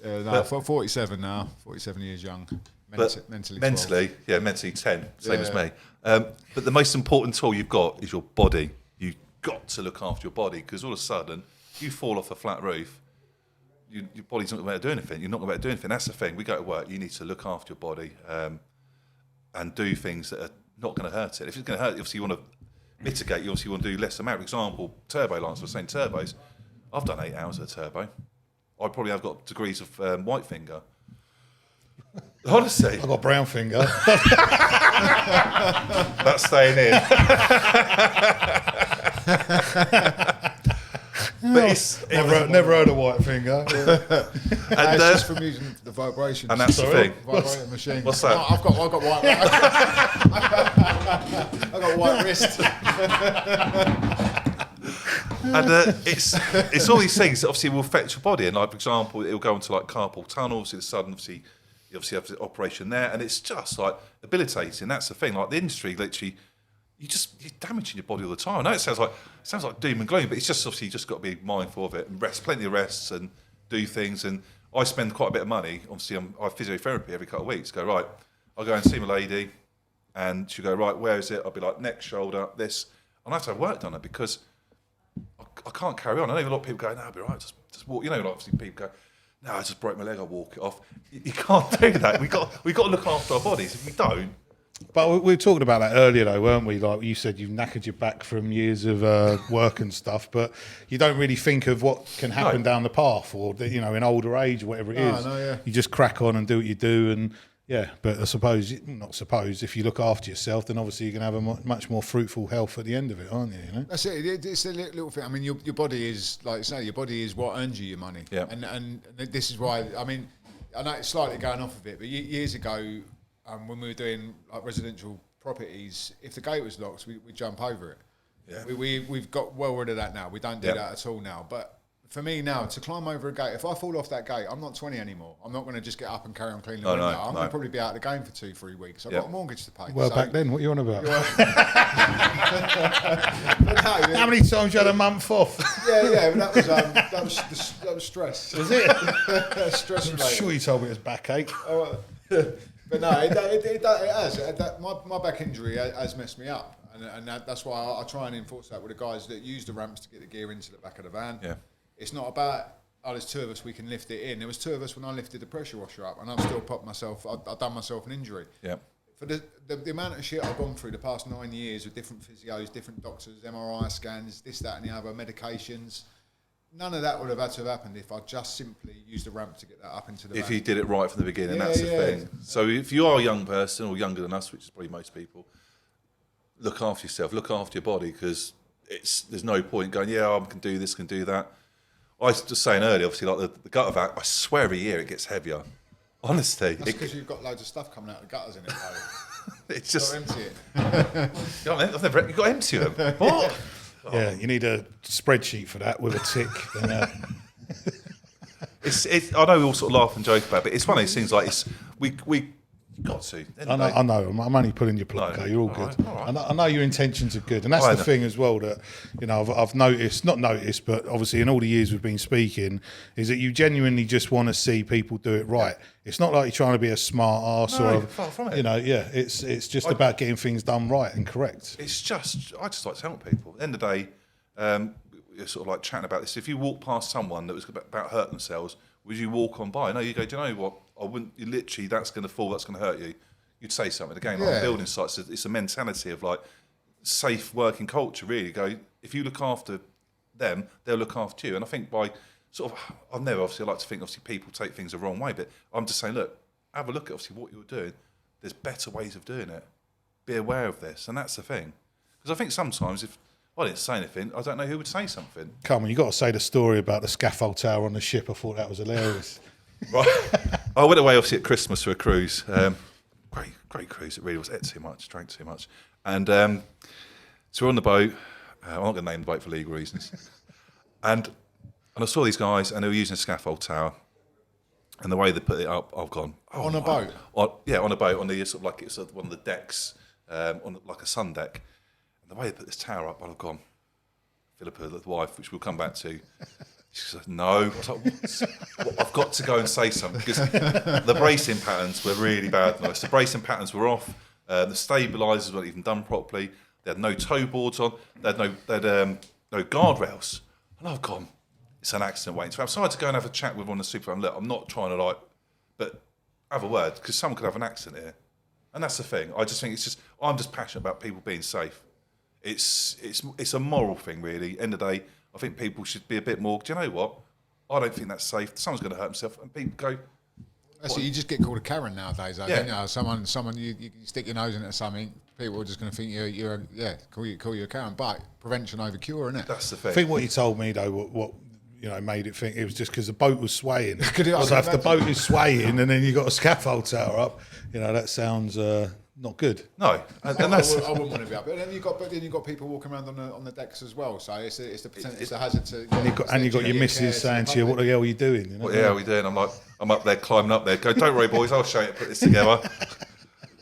Yeah, no, 47 now. 47 years young. Mentally 12. Yeah, mentally 10, same as me. But the most important tool you've got is your body. You've got to look after your body, because all of a sudden, you fall off a flat roof, your body's not going to be able to do anything. You're not going to be able to do anything. That's the thing. We go to work, you need to look after your body and do things that are not going to hurt it. If it's going to hurt it, obviously you want to mitigate. You obviously want to do less amount. For example, turbo lines. I was saying turbos. I've done 8 hours of a turbo. I probably have got degrees of white finger. Honestly. I've got brown finger. That's staying in. But it's never heard of white finger. And it's just from using the vibration. And that's the thing. Vibrating machine. What's that? No, I've got white. I've got white wrist. And it's all these things that obviously will affect your body. And like, for example, it'll go into like carpal tunnel. Obviously, the sudden, you obviously have the operation there, and it's just like debilitating. That's the thing. Like the industry, literally, you're damaging your body all the time. I know it sounds like doom and gloom, but it's just obviously you just got to be mindful of it and rest, plenty of rests, and do things. And I spend quite a bit of money. Obviously, I have physiotherapy every couple of weeks. Go right, I'll go and see my lady, and she'll go right. Where is it? I'll be like neck, shoulder, this, and I have to have work done it because I can't carry on. I know a lot of people go, no, I'll be right. Just walk. You know, like obviously people go, no, I just broke my leg. I'll walk it off. You can't do that. We got to look after our bodies. If we don't. But we were talking about that earlier, though, weren't we? Like you said, you've knackered your back from years of work and stuff, but you don't really think of what can happen down the path, or in older age, or whatever it is. No, yeah. You just crack on and do what you do, and But if you look after yourself, then obviously you're going to have a much more fruitful health at the end of it, aren't you? That's it. It's a little thing. I mean, your body is, like you say, your body is what earns you your money. Yeah. And this is why. I mean, I know it's slightly going off of it, but years ago. When we were doing like residential properties, if the gate was locked, we jump over it. Yeah. We've got well rid of that now. We don't do that at all now. But for me now, to climb over a gate, if I fall off that gate, I'm not 20 anymore. I'm not going to just get up and carry on cleaning the window. I'm going to probably be out of the game for 2-3 weeks. I've got a mortgage to pay. Well, back then, what are you on about? How many times you had a month off? Yeah, but that was stress. Was it? Stress related. I'm sure you told me it was backache. But no, it has. My back injury has messed me up, and that's why I try and enforce that with the guys that use the ramps to get the gear into the back of the van. Yeah. It's not about, there's 2 of us, we can lift it in. There was 2 of us when I lifted the pressure washer up, and I've still popped myself. I've done myself an injury. Yeah. For the amount of shit I've gone through the past 9 years with different physios, different doctors, MRI scans, this, that, and the other, medications. None of that would have had to have happened if I just simply used the ramp to get that up into the If you did it right from the beginning, that's the thing. So if you are a young person, or younger than us, which is probably most people, look after yourself, look after your body, because there's no point going, I can do this, can do that. I was just saying earlier, obviously, like the gutter vac, I swear every year it gets heavier. Honestly. That's because you've got loads of stuff coming out of the gutters in it, though. It's just... You've got to empty it. You've got to empty them. What? Yeah, you need a spreadsheet for that with a tick. I know we all sort of laugh and joke about it, but it's one of those things like we got to. I know. I'm only pulling your plug. You're all good. All right. I know your intentions are good, and that's the thing as well that I've not noticed, but obviously in all the years we've been speaking, is that you genuinely just want to see people do it right. It's not like you're trying to be a smart arse far from it. It's just about getting things done right and correct. I just like to help people. At the end of the day, you're sort of like chatting about this. If you walk past someone that was about hurting themselves, would you walk on by? No, you go, do you know what? I wouldn't. You literally, that's going to fall. That's going to hurt you. You'd say something again. Like building sites, it's a mentality of like safe working culture. Really, go. If you look after them, they'll look after you. And I think by sort of, I like to think obviously people take things the wrong way, but I'm just saying, look, have a look at obviously what you're doing. There's better ways of doing it. Be aware of this, and that's the thing. Because I think sometimes if I didn't say anything, I don't know who would say something. Come on, you got to say the story about the scaffold tower on the ship. I thought that was hilarious. Right. I went away obviously at Christmas for a cruise. Great cruise. It really was. Ate too much, drank too much, and so we're on the boat. I'm not going to name the boat for legal reasons. And I saw these guys, and they were using a scaffold tower. And the way they put it up, I've gone, On a boat? On a boat, on the sort of like it's one of the decks, on like a sun deck. And the way they put this tower up, I've gone, Philippa, the wife, which we'll come back to, she said, no. I was like, what? I've got to go and say something, because the bracing patterns were really bad. Nice. The bracing patterns were off. The stabilisers weren't even done properly. They had no toe boards on. They had no guardrails. And I've gone, it's an accident waiting. So I decided to go and have a chat with one of the supervisors. Look, I'm not trying to but have a word, because someone could have an accident here. And that's the thing. I just think I'm just passionate about people being safe. It's a moral thing, really. End of the day, I think people should be a bit more, do you know what? I don't think that's safe. Someone's going to hurt himself. And people go... That's you just get called a Karen nowadays, though, don't you? Someone you stick your nose into something, people are just going to think call you a Karen. But prevention over cure, isn't it? That's the I thing. think what you told me though, what made it think it was just because the boat was swaying. I So if the boat is swaying and then you got a scaffold tower up, that sounds not good. No, and that's... I wouldn't want to be up. But then you've got people walking around on the decks as well. So it's a hazard to. And you've got your missus saying to you, "What the hell are you doing?" What the hell are we doing? I'm up there, climbing up there. Go, don't worry, boys. I'll show you. Put this together.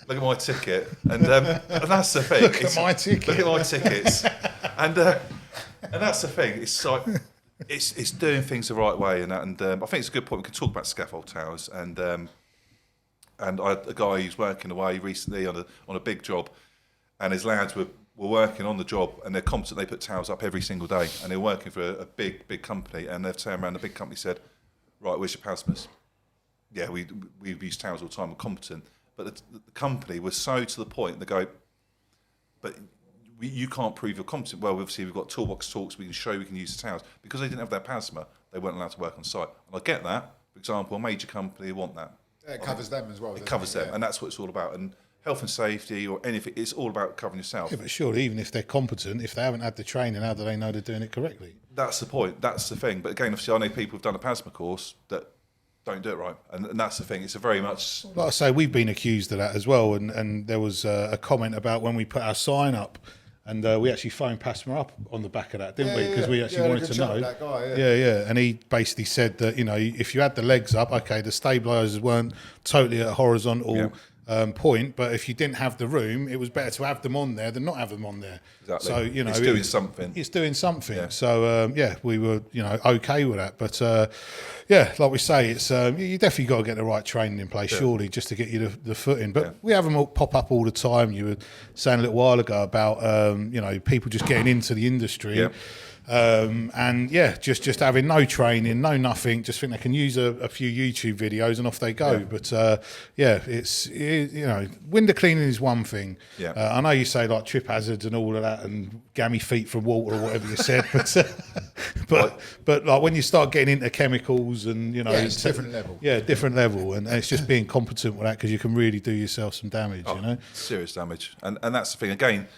Look at my ticket, and that's the thing. Look at my ticket. Look at my tickets, and that's the thing. It's like it's doing things the right way, and I think it's a good point. We can talk about scaffold towers, and I had a guy who's working away recently on a big job, and his lads were working on the job, and they're competent. They put towers up every single day, and they're working for a big company, and they've turned around. The big company said, "Right, where's your PASMAs?" Yeah, we use towers all the time. We're competent, but the company was so to the point. They go, "But you can't prove you're competent." Well, obviously we've got toolbox talks. We can show we can use the towers, because they didn't have their PASMA. They weren't allowed to work on site, and I get that. For example, a major company want that. It covers them as well. It covers them, and that's what it's all about. And health and safety or anything, it's all about covering yourself. Yeah, but surely, even if they're competent, if they haven't had the training, how do they know they're doing it correctly? That's the point. That's the thing. But again, obviously, I know people who've done a PASMA course that don't do it right, and that's the thing. It's a very much... Like I say, we've been accused of that as well, and there was a comment about when we put our sign up, and we actually phoned PASMA up on the back of that, didn't we? Because we actually wanted to know. That guy, yeah, and he basically said that if you had the legs up, okay, the stabilisers weren't totally at a horizontal point, but if you didn't have the room, it was better to have them on there than not have them on there. Exactly. So it's doing something. It's doing something. Yeah. So we were okay with that, but like we say, it's you definitely got to get the right training in place, surely, just to get you the footing. But we have them all pop up all the time. You were saying a little while ago about people just getting into the industry. Yeah. Just having no training, no nothing, just think they can use a few YouTube videos and off they go. But window cleaning is one thing. I know you say like trip hazards and all of that, and gammy feet from water or whatever you said, but like when you start getting into chemicals and it's a different level. Different level, and it's just being competent with that, because you can really do yourself some damage. Serious damage, and that's the thing again.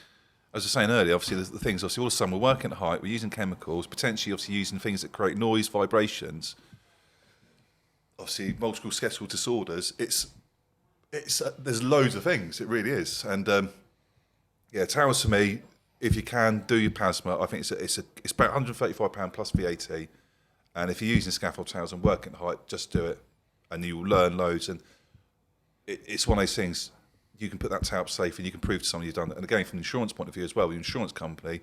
As I was saying earlier, obviously the things, obviously all of a sudden we're working at height, we're using chemicals, potentially obviously using things that create noise, vibrations, obviously multiple skeletal disorders. It's there's loads of things, it really is. And towers for me, if you can, do your PASMA. I think it's about £135 plus VAT. And if you're using scaffold towers and working at height, just do it. And you will learn loads. And it's one of those things, you can put that tower up safe and you can prove to someone you've done it. And again, from the insurance point of view as well, the insurance company,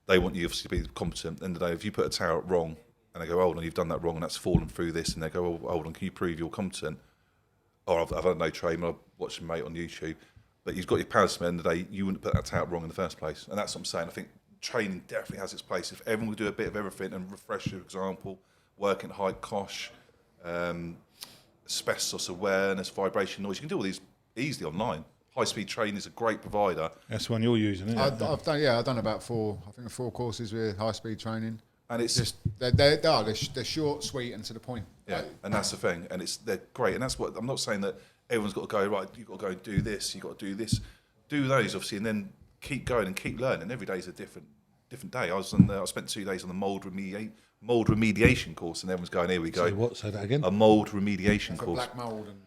they want you obviously to be competent. At the end of the day, if you put a tower up wrong and they go, hold on, you've done that wrong and that's fallen through this, and they go, oh, hold on, can you prove you're competent? Or I've had no training, I've watched a mate on YouTube, but you've got your PASMA, and the day you wouldn't put that tower up wrong in the first place. And that's what I'm saying. I think training definitely has its place. If everyone would do a bit of everything and refresh, for example, working at height, COSH, asbestos awareness, vibration, noise, you can do all these easily online. High Speed Training is a great provider. That's the one you're using, isn't it? I've done about four courses with High Speed Training. And it's just they're short, sweet, and to the point. Yeah, and that's the thing, and they're great, and that's what I'm not saying that everyone's got to go right. You've got to go and do this. You've got to do this, do those obviously, and then keep going and keep learning. Every day is a different day. I spent 2 days on the mold remediation course, and everyone's going, here we go. So what? Say that again. A mold remediation for course. Black mold and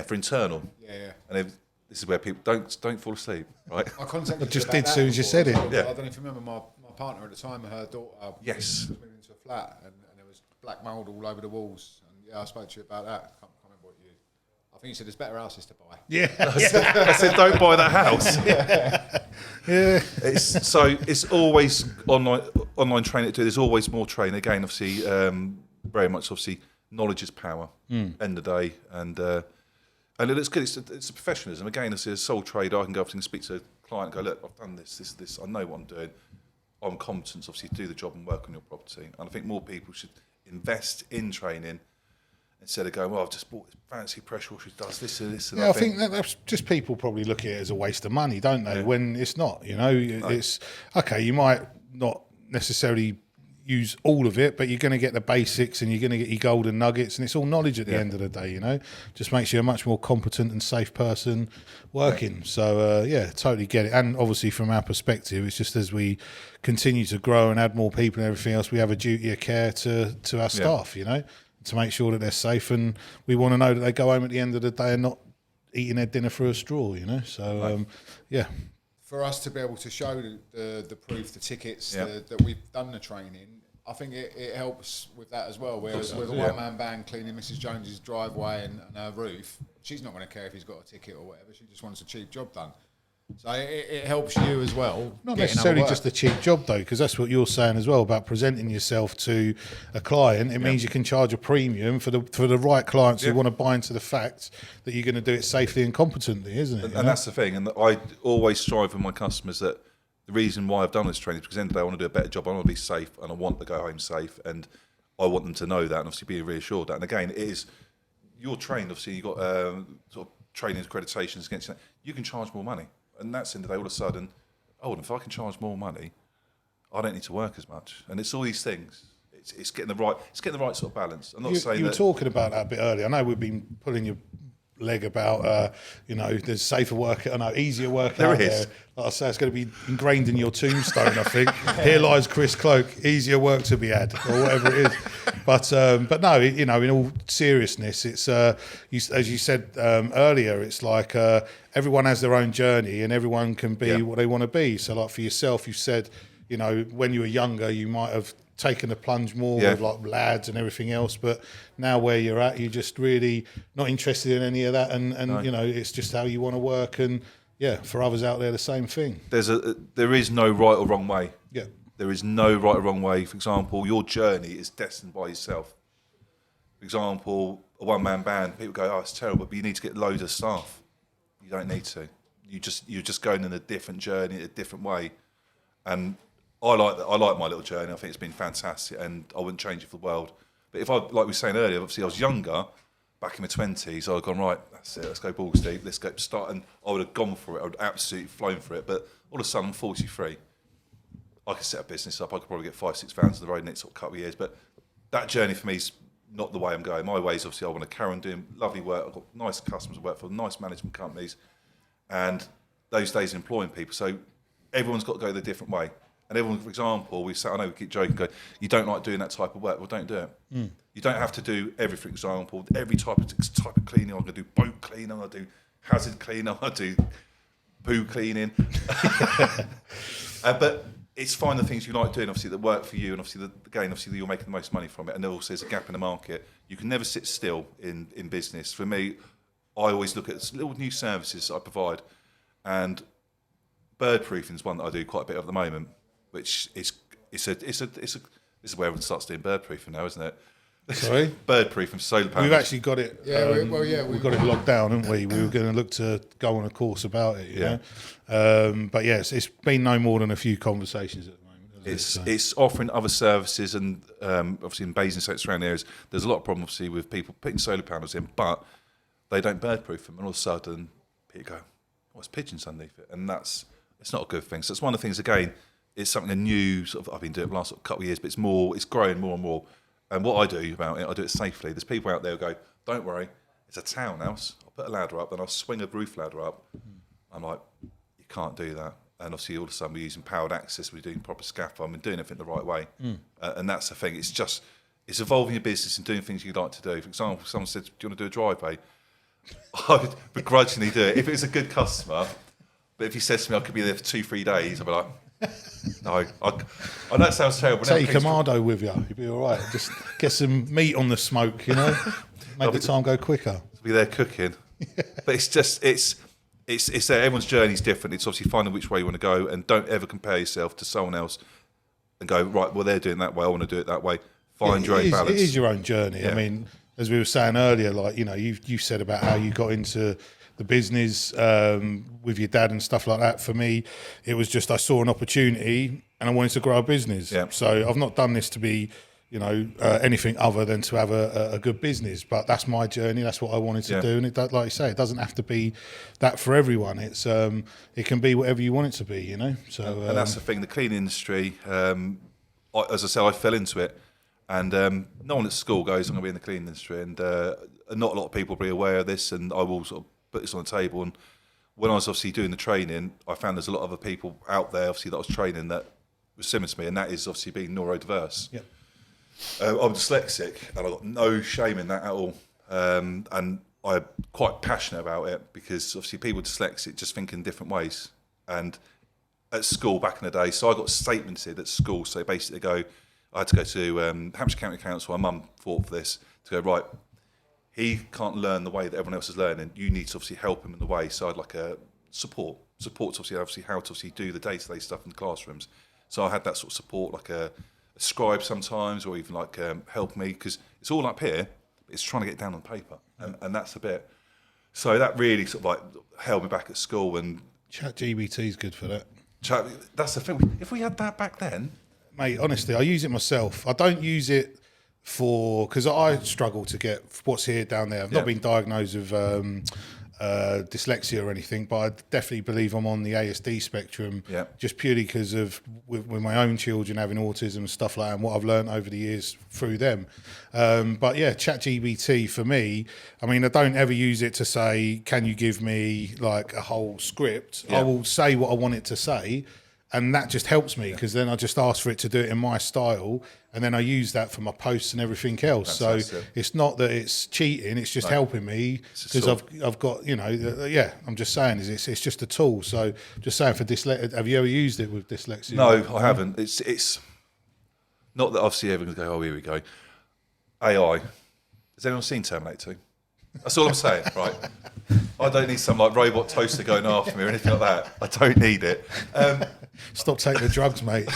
for internal. Yeah. And this is where people don't fall asleep, right? I contacted I just did as soon as you said it. Yeah. I don't know if you remember my partner at the time, her daughter was moving into a flat, and there was black mould all over the walls. And I spoke to you about that. I can't remember what you. I think you said there's better houses to buy. Yeah. I said, don't buy that house. Yeah. It's always online training to do. There's always more training. Again, obviously, very much obviously knowledge is power. End of the day, and it looks good. It's a professionalism. Again, as a sole trader, I can go up and speak to a client. And go, look, I've done this. I know what I'm doing. I'm competent, obviously, to do the job and work on your property. And I think more people should invest in training instead of going, well, I've just bought this fancy pressure washer, does this and this. And Yeah, I think that's just people probably look at it as a waste of money, don't they? Yeah. When it's not, it's okay. You might not necessarily use all of it, but you're going to get the basics and you're going to get your golden nuggets, and it's all knowledge at the end of the day. Just makes you a much more competent and safe person working. So totally get it. And obviously, from our perspective, it's just as we continue to grow and add more people and everything else, we have a duty of care to our staff. To make sure that they're safe, and we want to know that they go home at the end of the day and not eating their dinner through a straw. So For us to be able to show the proof, the tickets that we've done the training, I think it helps with that as well. Whereas with a one-man band cleaning Mrs. Jones's driveway and her roof, she's not going to care if he's got a ticket or whatever. She just wants a cheap job done. So it helps you as well. Not necessarily just a cheap job, though, because that's what you're saying as well about presenting yourself to a client. It means you can charge a premium for the right clients who want to buy into the fact that you're going to do it safely and competently, isn't it? And that's the thing. And I always strive with my customers that the reason why I've done this training is because at the end of the day, I want to do a better job. I want to be safe, and I want to go home safe, and I want them to know that and obviously be reassured that. And again, it is you're trained. Obviously, you've got sort of training accreditations against that. You can charge more money. And that's in the day, all of a sudden, if I can charge more money, I don't need to work as much. And it's all these things. It's getting the right sort of balance. I'm not saying you were talking about that a bit earlier. I know we've been pulling your leg about, there's safer work, easier work there out is. there. Like I say, it's going to be ingrained in your tombstone, I think. Here lies Chris Cloke, easier work to be had, or whatever it is. But no, in all seriousness, it's, as you said earlier, it's like everyone has their own journey and everyone can be what they want to be. So like for yourself, you said, when you were younger, you might have taken the plunge more with like lads and everything else, but now where you're at, you're just really not interested in any of that, and it's just how you want to work. And for others out there, the same thing. There is no right or wrong way. Yeah, there is no right or wrong way. For example, your journey is destined by yourself. For example, a one-man band, people go, "Oh, it's terrible," but you need to get loads of staff. You don't need to. You're just going in a different journey, a different way, and I like my little journey. I think it's been fantastic, and I wouldn't change it for the world. But if like we were saying earlier, obviously I was younger, back in my 20s, I'd have gone, right, that's it, let's go balls deep, let's go start, and I would have gone for it, I would have absolutely flown for it. But all of a sudden, I'm 43. I could set a business up, I could probably get 5-6 vans on the road in the next sort of couple of years. But that journey for me is not the way I'm going. My way is obviously I want to carry on doing lovely work. I've got nice customers I work for, nice management companies, and those days employing people. So everyone's got to go the different way. And everyone, for example, I know we keep joking, go, you don't like doing that type of work, well, don't do it. You don't have to do everything, for example, every type of cleaning. I'm going to do boat cleaning, I'm going to do hazard cleaning, I'm going to do poo cleaning. But it's find the things you like doing, obviously, that work for you, and obviously, you're making the most money from it. And also, there's a gap in the market. You can never sit still in business. For me, I always look at little new services that I provide, and bird proofing is one that I do quite a bit of at the moment. Which this is where everyone starts doing bird proofing now, isn't it? Sorry, bird proofing solar panels. We've actually got it. We've got it locked down, haven't we? We were going to look to go on a course about it. You know? But yes, it's been no more than a few conversations at the moment. It's offering other services, and obviously in Basingstoke and surrounding areas, there's a lot of problem obviously with people putting solar panels in, but they don't bird proof them, and all of a sudden people go, "Oh, it's pigeons underneath it," and it's not a good thing. So it's one of the things again. It's something new. I've been doing it the last couple of years, but it's growing more and more. And what I do about it, I do it safely. There's people out there who go, "Don't worry, it's a townhouse. I'll put a ladder up, then I'll swing a roof ladder up." I'm like, "You can't do that." And obviously, all of a sudden, we're using powered access. We're doing proper scaffolding. We're doing everything the right way. And that's the thing. It's evolving your business and doing things you like to do. For example, someone said, "Do you want to do a driveway?" I would begrudgingly do it if it was a good customer. But if he says to me, "I could be there for 2-3 days," I'd be like, no, I know it sounds terrible. Take your Kamado with you. You'll be all right. Just get some meat on the smoke, make the time go quicker. Be there cooking. But it's just it's everyone's journey is different. It's obviously finding which way you want to go, and don't ever compare yourself to someone else and go, right, well, they're doing that way, I want to do it that way. Find your own balance. It is your own journey. Yeah. I mean, as we were saying earlier, like, you know, you said about how you got into the business with your dad and stuff like that. For me, it was just I saw an opportunity and I wanted to grow a business. Yeah. So I've not done this to be, you know, anything other than to have a good business. But that's my journey. That's what I wanted to do. And it, like you say, it doesn't have to be that for everyone. It's it can be whatever you want it to be, you know. So and that's the thing. The cleaning industry, as I said, I fell into it, and no one at school goes, "I'm going to be in the cleaning industry," and not a lot of people will be aware of this. And I will sort of put this on the table. And when I was obviously doing the training, I found there's a lot of other people out there, obviously, that I was training that was similar to me, and that is obviously being neurodiverse. yeah. I'm dyslexic, and I've got no shame in that at all. And I'm quite passionate about it because obviously people with dyslexic just think in different ways. And at school back in the day, so I got statemented at school. So basically, I had to go to Hampshire County Council. My mum fought for this to go, right, he can't learn the way that everyone else is learning. You need to obviously help him in the way. So I'd like a support to obviously how to obviously do the day-to-day stuff in the classrooms. So I had that sort of support, like a scribe sometimes, or even like help me, because it's all up here, but it's trying to get down on paper, and that's the bit. So that really sort of like held me back at school. And ChatGPT is good for that. That's the thing. If we had that back then, Mate, honestly, I use it myself. I don't use it because I struggle to get what's here down there. I've not been diagnosed with dyslexia or anything, but I definitely believe I'm on the ASD spectrum, just purely because of with my own children having autism and stuff like that, and what I've learned over the years through them. But yeah, ChatGPT for me, I mean, I don't ever use it to say, can you give me like a whole script? I will say what I want it to say. And that just helps me because then I just ask for it to do it in my style, and then I use that for my posts and everything else. So it's not that it's cheating; it's just helping me because I've got, you know, I'm just saying it's just a tool. So just saying for dyslexia, have you ever used it with dyslexia? No, I haven't. It's not that obviously everyone's going to go, oh, here we go. AI. Has anyone seen Terminator 2? That's all I'm saying, right? I don't need some like robot toaster going after me or anything like that. I don't need it. Stop taking the drugs, mate.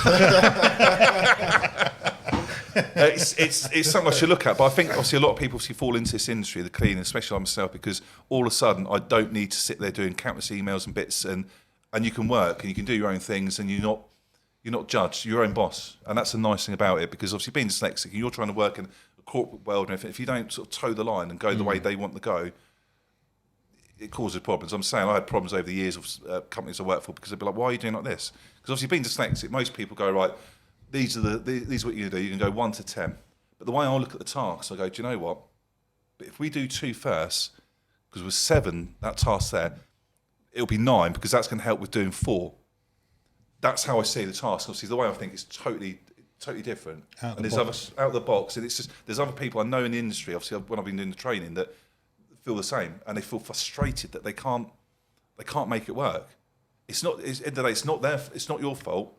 It's something I should look at, but I think obviously a lot of people fall into this industry, the cleaning, especially like myself, because all of a sudden I don't need to sit there doing countless emails and bits, and you can work and you can do your own things, and you're not judged, you're your own boss, and that's the nice thing about it, because obviously being dyslexic and you're trying to work in a corporate world, and if you don't sort of toe the line and go the way they want to go, it causes problems. I'm saying I had problems over the years of companies I work for because they'd be like, why are you doing like this? Because obviously being dyslexic, most people go, right, these are what you do. You can go 1 to 10. But the way I look at the tasks, I go, do you know what? But if we do 2 first, because with 7, that task there, it'll be 9 because that's going to help with doing 4. That's how I see the task. Obviously, the way I think is totally different. Out of the box. And it's just, there's other people I know in the industry, obviously, when I've been doing the training, that feel the same, and they feel frustrated that they can't make it work. It's not. At the end of the day, it's not your fault.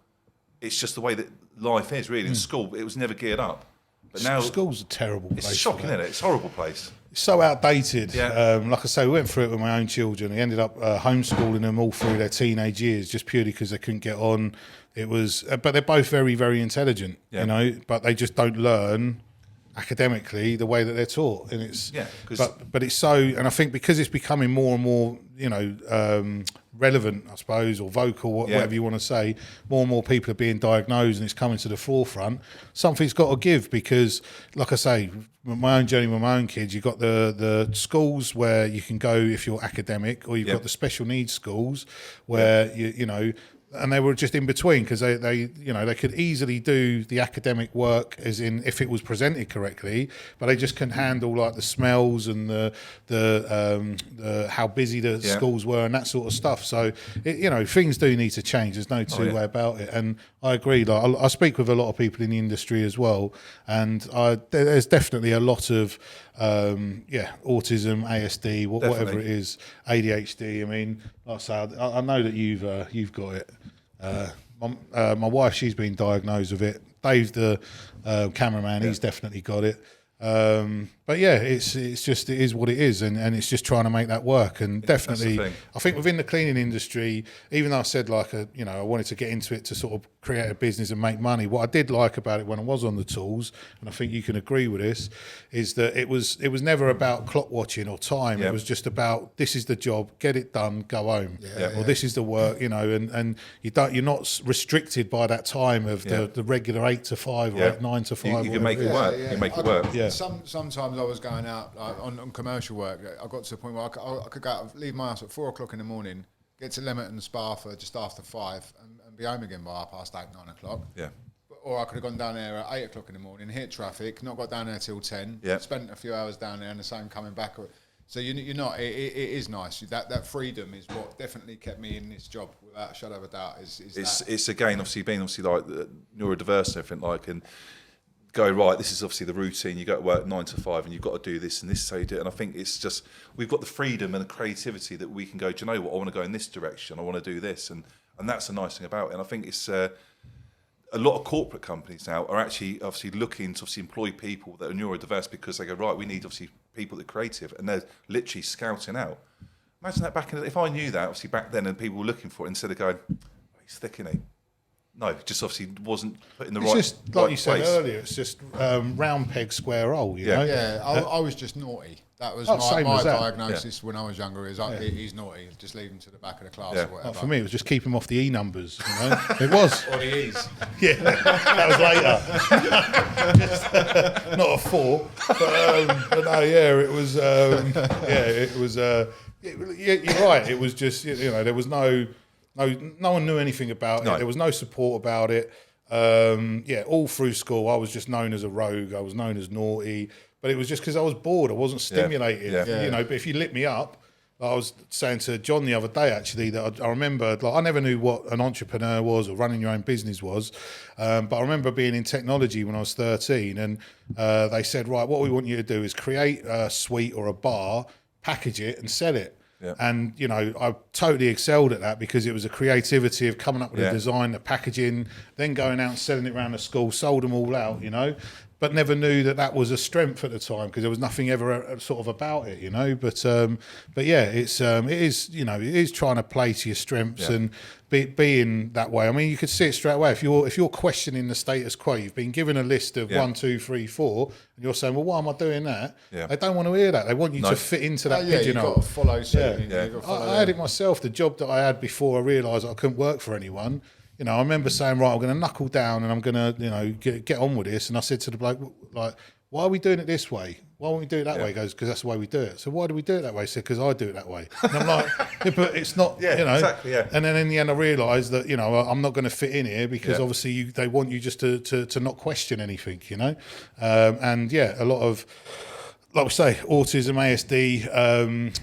It's just the way that life is. Really, in school, it was never geared up. But now school's a terrible place. It's shocking, isn't it? It's a horrible place. It's so outdated. Yeah. Like I say, we went through it with my own children. I ended up homeschooling them all through their teenage years, just purely because they couldn't get on. It was, but they're both very, very intelligent, you know. But they just don't learn academically the way that they're taught, and it's but it's so, and I think because it's becoming more and more, you know, relevant, I suppose, or vocal, whatever you want to say, more and more people are being diagnosed, and it's coming to the forefront. Something's got to give, because like I say, with my own journey with my own kids, you've got the schools where you can go if you're academic, or you've got the special needs schools where you know. And they were just in between, because they you know, they could easily do the academic work, as in if it was presented correctly, but they just couldn't handle like the smells and the how busy the schools were and that sort of stuff. So you know, things do need to change. There's no two way about it. And I agree. Like I speak with a lot of people in the industry as well, and there's definitely a lot of autism, ASD, whatever it is, ADHD. I mean, like I say, I know that you've got it. My wife, she's been diagnosed with it. Dave, the cameraman, he's definitely got it. But yeah, it is what it is, and it's just trying to make that work. And definitely, thing. I think within the cleaning industry, even though I said I wanted to get into it to sort of create a business and make money, what I did like about it when I was on the tools, and I think you can agree with this, is that it was never about clock watching or time. Yeah. It was just about, this is the job, get it done, go home, or this is the work, and you're not restricted by that time of the regular 8 to 5 or 9 to 5. You can make it work. You make it work. Yeah. Sometimes I was going out on commercial work. I got to the point where I could go out, leave my house at 4 o'clock in the morning, get to Leamington Spa for just after 5, and be home again by 8:30, 9 o'clock. Yeah. Or I could have gone down there at 8 o'clock in the morning, hit traffic, not got down there till 10. Yeah. Spent a few hours down there, and the same coming back. So you're not. It is nice. That freedom is what definitely kept me in this job, without a shadow of a doubt. It's again obviously being like neurodiverse and everything, like, and go, right, this is obviously the routine. You go to work 9 to 5 and you've got to do this and this is how you do it. And I think it's just, we've got the freedom and the creativity that we can go, do you know what, I want to go in this direction, I want to do this. And that's the nice thing about it. And I think it's a lot of corporate companies now are actually obviously looking to obviously employ people that are neurodiverse, because they go, right, we need obviously people that are creative, and they're literally scouting out. Imagine that back in the, if I knew that obviously back then and people were looking for it, instead of going, oh, he's thick, isn't he? No, just obviously wasn't put in the right. It's just like right you said place. earlier. It's just round peg, square hole. You know. Yeah, I was just naughty. That was same my as that. diagnosis when I was younger. He's naughty. Just leave him to the back of the class or whatever. For me, it was just keep him off the E numbers. You know, it was. Or the E's. Yeah, that was later. Just, not a 4, but no, yeah, it was. It was. You're right. It was just, there was no one knew anything about it. There was no support about it. All through school, I was just known as a rogue. I was known as naughty, but it was just because I was bored. I wasn't stimulated. But if you lit me up, I was saying to John the other day, actually, that I remember, I never knew what an entrepreneur was or running your own business was. But I remember being in technology when I was 13, and they said, right, what we want you to do is create a suite or a bar, package it and sell it. Yeah. And, I totally excelled at that, because it was a creativity of coming up with a design, the packaging, then going out and selling it around the school, sold them all out, but never knew that was a strength at the time, because there was nothing ever sort of about it, But yeah, it is trying to play to your strengths and being that way. I mean, you could see it straight away. If you're questioning the status quo, you've been given a list of 1, 2, 3, 4, and you're saying, well, why am I doing that? Yeah. They don't want to hear that. They want you to fit into that pigeonhole. You've got to follow suit. I had it myself. The job that I had before I realised I couldn't work for anyone. I remember saying, right, I'm going to knuckle down and I'm going to, get on with this. And I said to the bloke, like, why are we doing it this way? Why won't we do it that way? He goes, because that's the way we do it. So why do we do it that way? He said, because I do it that way. And I'm like, but it's not, Exactly, And then in the end, I realised that, I'm not going to fit in here, because obviously they want you just to not question anything, a lot of, like we say, autism, ASD,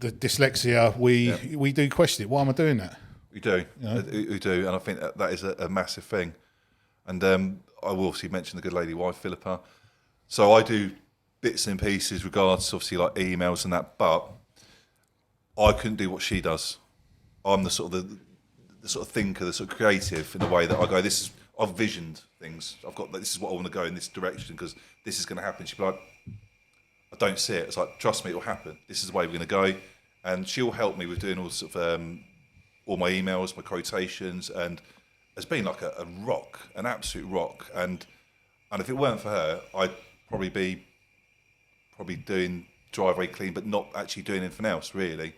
the dyslexia, we do question it. Why am I doing that? We do, we do, and I think that is a massive thing. And I will obviously mention the good lady wife, Philippa. So I do bits and pieces regards to obviously like emails and that, but I couldn't do what she does. I'm the sort of thinker, the sort of creative in the way that I go, I've visioned things. I've got, this is what I want to go in this direction, because this is going to happen. She'll be like, I don't see it. It's like, trust me, it will happen. This is the way we're going to go. And she'll help me with doing all sort of, all my emails, my quotations, and has been like a rock, an absolute rock. And if it weren't for her, I'd probably be doing dry, very clean, but not actually doing anything else really.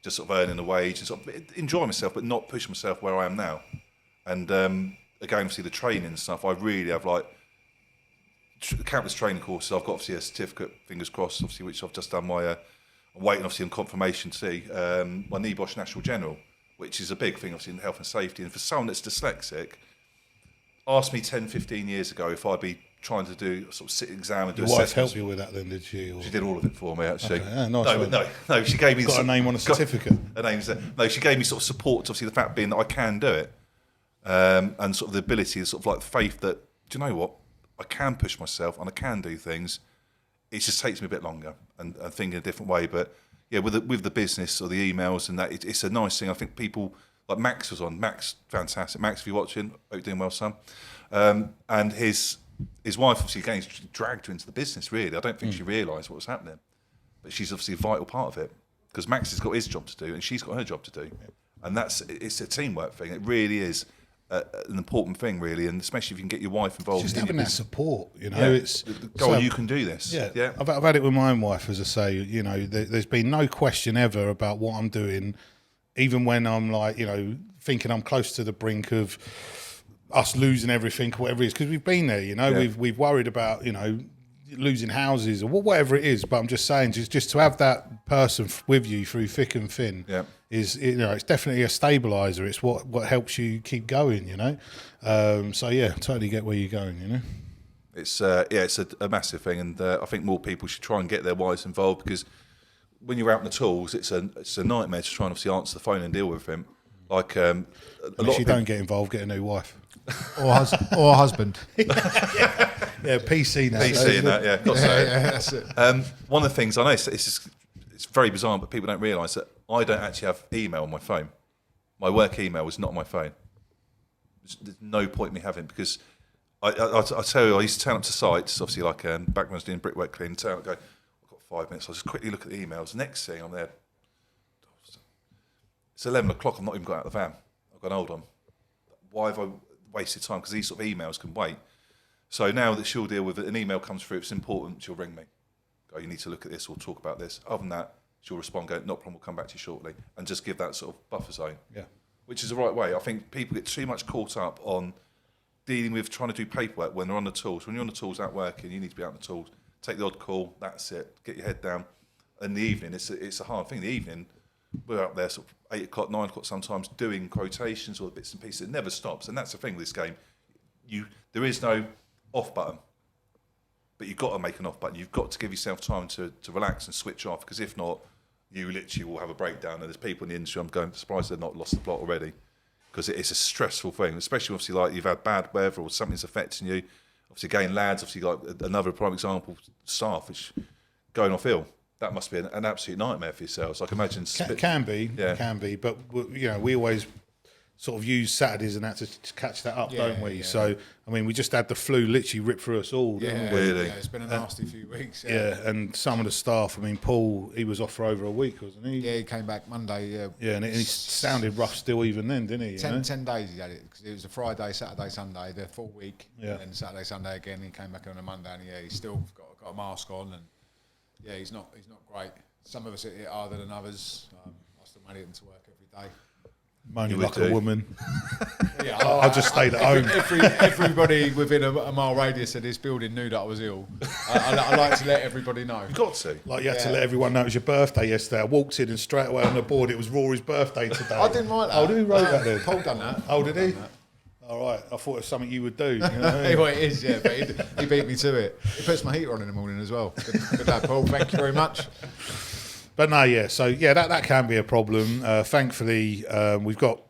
Just sort of earning a wage and sort of enjoying myself, but not pushing myself where I am now. And again, obviously the training and stuff, I really have like countless training courses. I've got obviously a certificate, fingers crossed, obviously, which I've just done my, I'm waiting obviously on confirmation to see, my NEBOSH National General, which is a big thing, obviously, in health and safety. And for someone that's dyslexic, asked me 10, 15 years ago if I'd be trying to do a sort of sit exam and do Your wife assessments. helped you with that then, did she? Or? She did all of it for me, actually. Okay, yeah, nice. No, she gave me... Got her name on a certificate. Her name's there. No, she gave me sort of support to obviously the fact being that I can do it. And sort of the ability, sort of like the faith that, do you know what? I can push myself and I can do things. It just takes me a bit longer and think in a different way. But yeah, with the business or the emails and that, it's a nice thing. I think people... Like Max was on. Max, fantastic. Max, if you're watching, hope you're doing well, son. And his his wife obviously again dragged her into the business. Really, I don't think she realised what was happening, but she's obviously a vital part of it because Max has got his job to do and she's got her job to do, and it's a teamwork thing. It really is an important thing, really, and especially if you can get your wife involved. Just in having your that business. support, you know. Yeah. It's Go on, you can do this. Yeah. I've had it with my own wife, as I say. You know, there's been no question ever about what I'm doing, even when I'm like, you know, thinking I'm close to the brink of us losing everything, or whatever it is, because we've been there. You know, we've worried about, you know, losing houses or whatever it is. But I'm just saying, just to have that person with you through thick and thin. Yeah. Is, you know, it's definitely a stabilizer. It's what helps you keep going, you know. So yeah, totally get where you're going, you know. It's it's a massive thing, and I think more people should try and get their wives involved, because when you're out on the tools, it's a nightmare to try and obviously answer the phone and deal with him. Like a lot of people don't get involved, get a new wife or a husband. Yeah, PC now. PC and that, yeah. That's it. One of the things I know, it's very bizarre, but people don't realise that I don't actually have email on my phone. My work email is not on my phone. There's no point in me having it, because I tell you, I used to turn up to sites, obviously, like back when I was doing brickwork cleaning, turn up, go, I've got 5 minutes, I'll just quickly look at the emails. Next thing, I'm there. It's 11 o'clock, I've not even got out of the van. I've gone, hold on. Why have I wasted time? Because these sort of emails can wait. So now that she'll deal with it, an email comes through, if it's important, she'll ring me. Go, you need to look at this or talk about this. Other than that, she'll respond, go, not a problem, we'll come back to you shortly. And just give that sort of buffer zone. Yeah. Which is the right way. I think people get too much caught up on dealing with trying to do paperwork when they're on the tools. When you're on the tools out working, you need to be out on the tools. Take the odd call, that's it. Get your head down. In the evening, it's a hard thing. In the evening, we're out there sort of 8 o'clock, 9 o'clock sometimes, doing quotations or the bits and pieces. It never stops. And that's the thing with this game. There is no off button. But you've got to make an off button. You've got to give yourself time to relax and switch off, because if not, you literally will have a breakdown. And there's people in the industry, I'm going surprised they've not lost the plot already, because it's a stressful thing, especially obviously like you've had bad weather or something's affecting you. Obviously, again, lads, obviously like another prime example, staff which going off ill. That must be an absolute nightmare for yourselves. I can imagine. Can be, but you know, we always sort of use Saturdays and that to catch that up, don't we? Yeah. So, I mean, we just had the flu literally rip through us all, didn't we? Really? Yeah, it's been a nasty few weeks. Yeah, and some of the staff, I mean, Paul, he was off for over a week, wasn't he? Yeah, he came back Monday. Yeah, and he sounded rough still even then, didn't he? 10 days he had it, because it was a Friday, Saturday, Sunday, the full week. Yeah. And then Saturday, Sunday again, he came back on a Monday, and he's still got a mask on, and he's not great. Some of us hit it harder than others. I still made it into work every day. Moaning like a woman. Yeah, I just stayed at home. Everybody within a mile radius of this building knew that I was ill. I like to let everybody know. You've got to. Like you had to let everyone know it was your birthday yesterday. I walked in and straight away on the board it was Rory's birthday today. I didn't write that. Oh, who wrote that then? Paul done that. Oh, did he? All right. I thought it was something you would do. You know? Well, it is, yeah. But he beat me to it. He puts my heater on in the morning as well. Good lad, Paul. Thank you very much. But no, yeah. So yeah, that can be a problem. Thankfully, we've got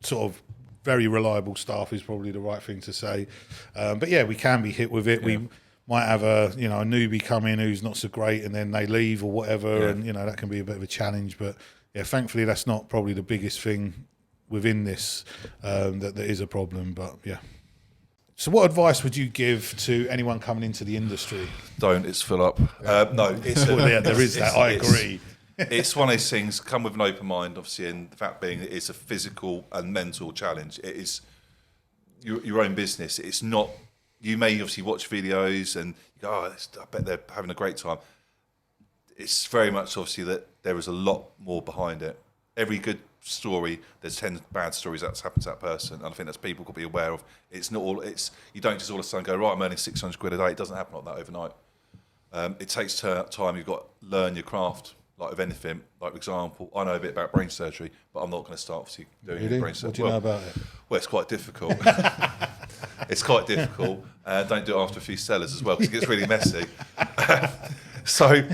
sort of very reliable staff is probably the right thing to say. But yeah, we can be hit with it. Yeah. We might have a newbie come in who's not so great, and then they leave or whatever, and that can be a bit of a challenge. But yeah, thankfully that's not probably the biggest thing within this that is a problem. But yeah. So what advice would you give to anyone coming into the industry? Don't, it's full up. No, it's there is that. I agree. It's one of those things, come with an open mind, obviously, and the fact being it's a physical and mental challenge. It is your own business. It's not, you may obviously watch videos and you go, I bet they're having a great time. It's very much obviously that there is a lot more behind it. Every good story, there's 10 bad stories that's happened to that person, and I think that's people got to be aware of. It's not all. You don't just all of a sudden go, right, I'm earning 600 quid a day. It doesn't happen like that overnight. It takes time. You've got to learn your craft, like with anything. Like for example, I know a bit about brain surgery, but I'm not going to start obviously doing really? Brain surgery. What do you know about it? Well, it's quite difficult. It's quite difficult. Don't do it after a few sellers as well, because it gets really messy. So.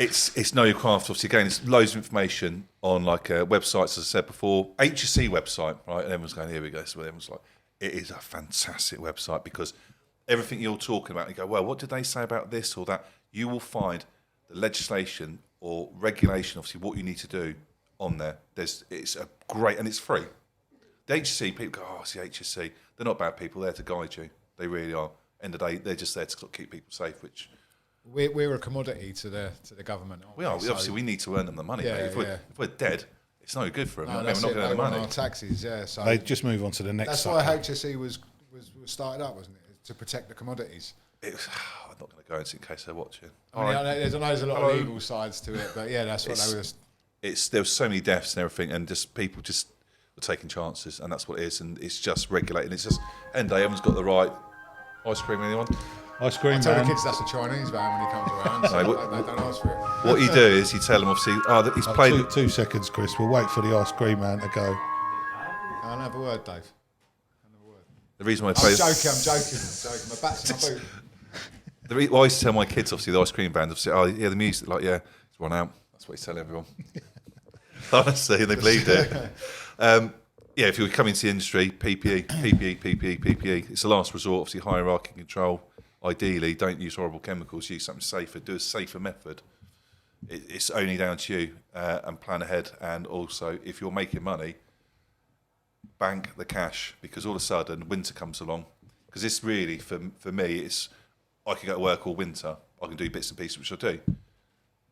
It's know your craft. Obviously, again, it's loads of information on like websites, as I said before. HSC website, right? And everyone's going, here we go. So everyone's like, it is a fantastic website, because everything you're talking about, you go, well, what did they say about this or that? You will find the legislation or regulation, obviously, what you need to do on there. It's a great, and it's free. The HSC, people go, oh, it's the HSC. They're not bad people. They're to guide you. They really are. End of the day, they're just there to sort of keep people safe, which we're a commodity to the government. Aren't we are. So, Obviously, we need to earn them the money. Yeah, mate. If we're dead, it's no good for them. no, We're that's not it, going to earn they the want money. our taxes. Yeah, so They just move on to the next. that's sucker. why HSE was started up, wasn't it, to protect the commodities. I'm not going to go into it in case they're watching. I mean, I know there's a lot of legal sides to it, but yeah, that's what they was. There was so many deaths and everything, and just people just were taking chances, and that's what it is. And it's just regulating. It's just end of the day, everyone's got the right ice cream. Anyone? Ice cream I tell the man. kids that's a Chinese van when he comes around, so they don't ask for it. What you do is you tell them obviously, that he's played. 2 seconds, Chris. We'll wait for the ice cream man to go. I'll have a word, Dave. The reason why I I'm play. joking. My back's in my boot. Well, I used to tell my kids, obviously, the ice cream band, obviously, the music, it's run out. That's what he's telling everyone. Honestly, and they believed it. If you come into the industry, PPE. It's the last resort, obviously, hierarchy control. Ideally, don't use horrible chemicals, use something safer, do a safer method. It's only down to you and plan ahead. And also, if you're making money, bank the cash, because all of a sudden winter comes along. Because it's really, for me, I can go to work all winter. I can do bits and pieces, which I do.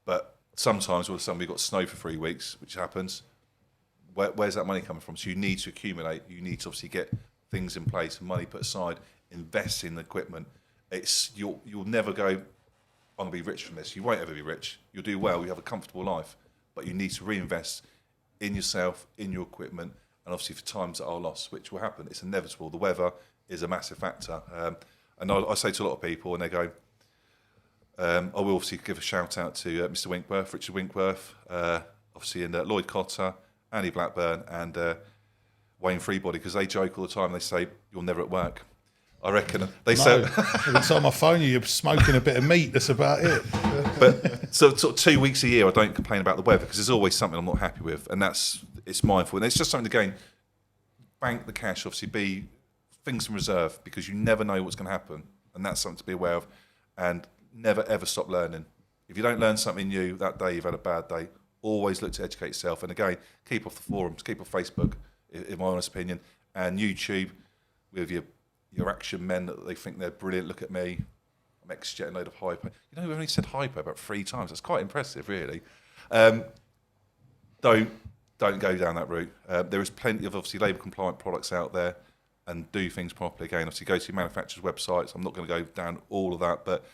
But sometimes all of a sudden we've got snow for 3 weeks, which happens. Where's that money coming from? So you need to accumulate. You need to obviously get things in place, money put aside, invest in the equipment. You'll never go, I'm going to be rich from this. You won't ever be rich. You'll do well. You have a comfortable life. But you need to reinvest in yourself, in your equipment, and obviously for times that are lost, which will happen. It's inevitable. The weather is a massive factor. And I say to a lot of people, and they go, I will obviously give a shout out to Mr. Winkworth, Richard Winkworth, obviously, and Lloyd Cotter, Andy Blackburn, and Wayne Freebody, because they joke all the time. They say, you're never at work. I reckon they say. Every time I phone you, you're smoking a bit of meat. That's about it. But so sort of 2 weeks a year, I don't complain about the weather, because there's always something I'm not happy with, and it's mindful. And it's just something to gain. Bank the cash, obviously, things in reserve, because you never know what's going to happen, and that's something to be aware of. And never ever stop learning. If you don't learn something new that day, you've had a bad day. Always look to educate yourself. And again, keep off the forums, keep off Facebook, in my honest opinion, and YouTube with your action men that they think they're brilliant. Look at me, I'm exegeting a load of hyper. You know, we've only said hyper about 3 times. That's quite impressive, really. Don't go down that route. There is plenty of obviously labour compliant products out there, and do things properly. Again, obviously go to your manufacturer's websites. I'm not going to go down all of that, but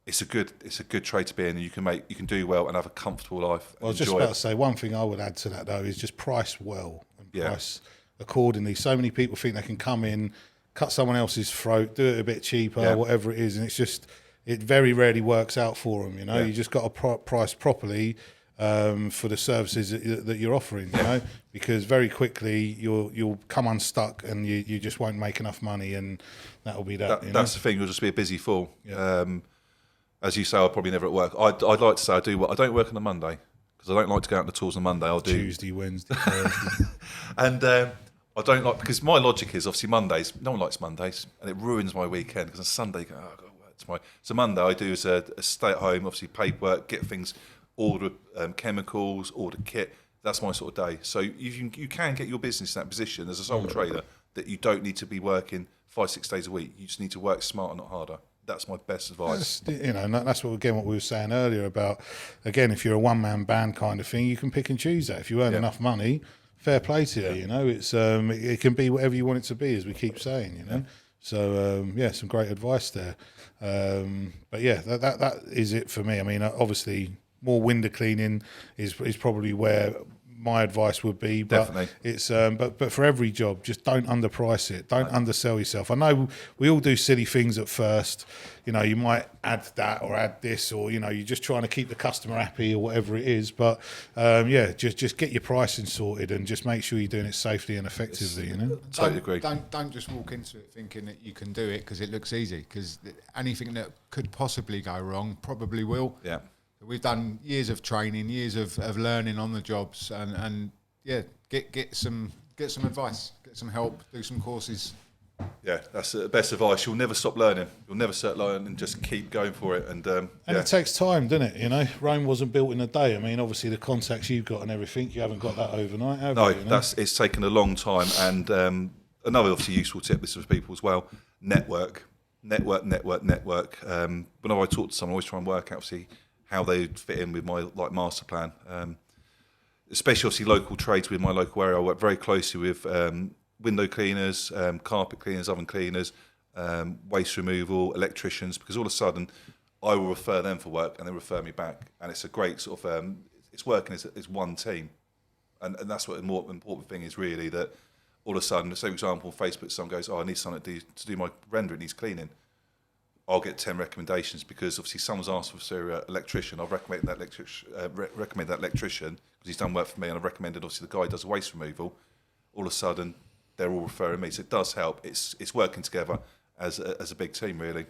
it's a good trade to be in, and you can do well and have a comfortable life. I was just about to say, one thing I would add to that though is just price well and price accordingly. So many people think they can come in, cut someone else's throat, do it a bit cheaper, whatever it is, and it very rarely works out for them. You know, you just got to price properly for the services that you're offering. You know, because very quickly you'll come unstuck and you just won't make enough money, and that'll be that. That's the thing. You'll just be a busy fool. Yeah. As you say, I'll probably never at work. I'd like to say I don't work on a Monday, because I don't like to go out on the tools on Monday. I'll do Tuesday, Wednesday, Thursday. And I don't like, because my logic is obviously Mondays. No one likes Mondays, and it ruins my weekend, because on Sunday, I've got to work tomorrow. So Monday I do is a stay at home, obviously paperwork, get things, order chemicals, order kit. That's my sort of day. So you can get your business in that position as a sole trader, that you don't need to be working 5-6 days a week. You just need to work smarter, not harder. That's my best advice. That's what we were saying earlier about, again, if you're a one-man band kind of thing, you can pick and choose that. If you earn enough money, fair play to you. You know, it's it can be whatever you want it to be, as we keep saying. You know, so some great advice there. But yeah, that is it for me. I mean, obviously, more window cleaning is probably where my advice would be, but definitely. It's but for every job, just don't underprice it. Don't undersell yourself. I know we all do silly things at first. You know, you might add that or add this, or you know, you're just trying to keep the customer happy or whatever it is. But just get your pricing sorted and just make sure you're doing it safely and effectively. You know, totally agree. Don't just walk into it thinking that you can do it because it looks easy. Because anything that could possibly go wrong probably will. Yeah. We've done years of training, years of learning on the jobs, and get some advice, get some help, do some courses. Yeah, that's the best advice. You'll never stop learning. You'll never stop learning, and just keep going for it. And it takes time, doesn't it? You know, Rome wasn't built in a day. I mean, obviously the contacts you've got and everything, you haven't got that overnight, have you? You know? It's taken a long time, and another obviously useful tip, this is for people as well, network. Whenever I talk to someone, I always try and work out, obviously, how they fit in with my master plan. Especially obviously local trades within my local area. I work very closely with window cleaners, carpet cleaners, oven cleaners, waste removal, electricians, because all of a sudden I will refer them for work and they refer me back. And it's a great sort of, it's working as one team. And that's what the more important thing is really, that all of a sudden, say for example, on Facebook, someone goes, I need something to do my render, it needs cleaning. I'll get 10 recommendations because obviously someone's asked for an electrician. I've recommended that electrician because he's done work for me, and I've recommended obviously the guy who does waste removal. All of a sudden, they're all referring me, so it does help. It's working together as a big team, really.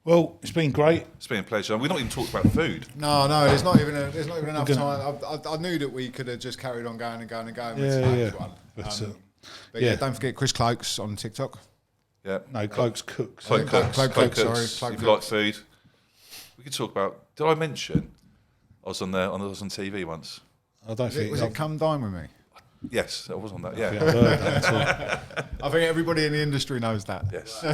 Well, it's been great. It's been a pleasure. We've not even talked about food. No, there's not even enough time. I knew that we could have just carried on going. Yeah. But yeah, don't forget Chris Cloke's on TikTok. Yeah. No, Cloke's Cooks. Cloke Cooks. Sorry. If you like food, we could talk about. Did I mention I was on TV once? I don't think. Was it Come Dine With Me? Yes, I was on that. Yeah. I've heard that too. I think everybody in the industry knows that. Yes.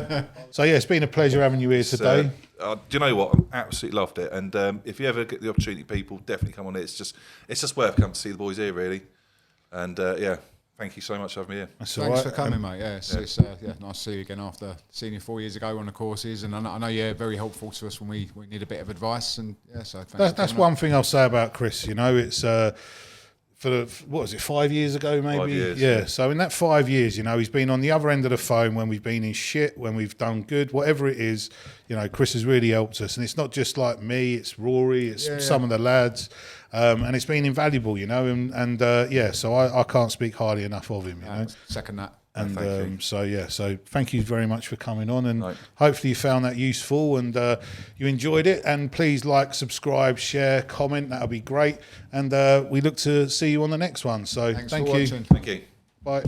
So yeah, it's been a pleasure having you here today. Do you know what? I absolutely loved it. And if you ever get the opportunity, people definitely come on it. It's just worth coming to see the boys here, really. And yeah, thank you so much for having me here. That's Thanks for coming, mate. Yeah, it's nice to see you again after seeing you 4 years ago on the courses. And I know you're very helpful to us when we need a bit of advice. And yeah, so thanks. That's one thing I'll say about Chris. You know, it's. What was it, 5 years ago, maybe? 5 years. Yeah. So in that 5 years, you know, he's been on the other end of the phone when we've been in shit, when we've done good, whatever it is. You know, Chris has really helped us, and it's not just like me. It's Rory. It's some of the lads, and it's been invaluable. You know, and yeah. So I can't speak highly enough of him. You know, second that. And so thank you very much for coming on, and hopefully you found that useful and you enjoyed it. And please like, subscribe, share, comment. That'll be great. And we look to see you on the next one. So Thanks thank for you. watching. Thank you. Bye.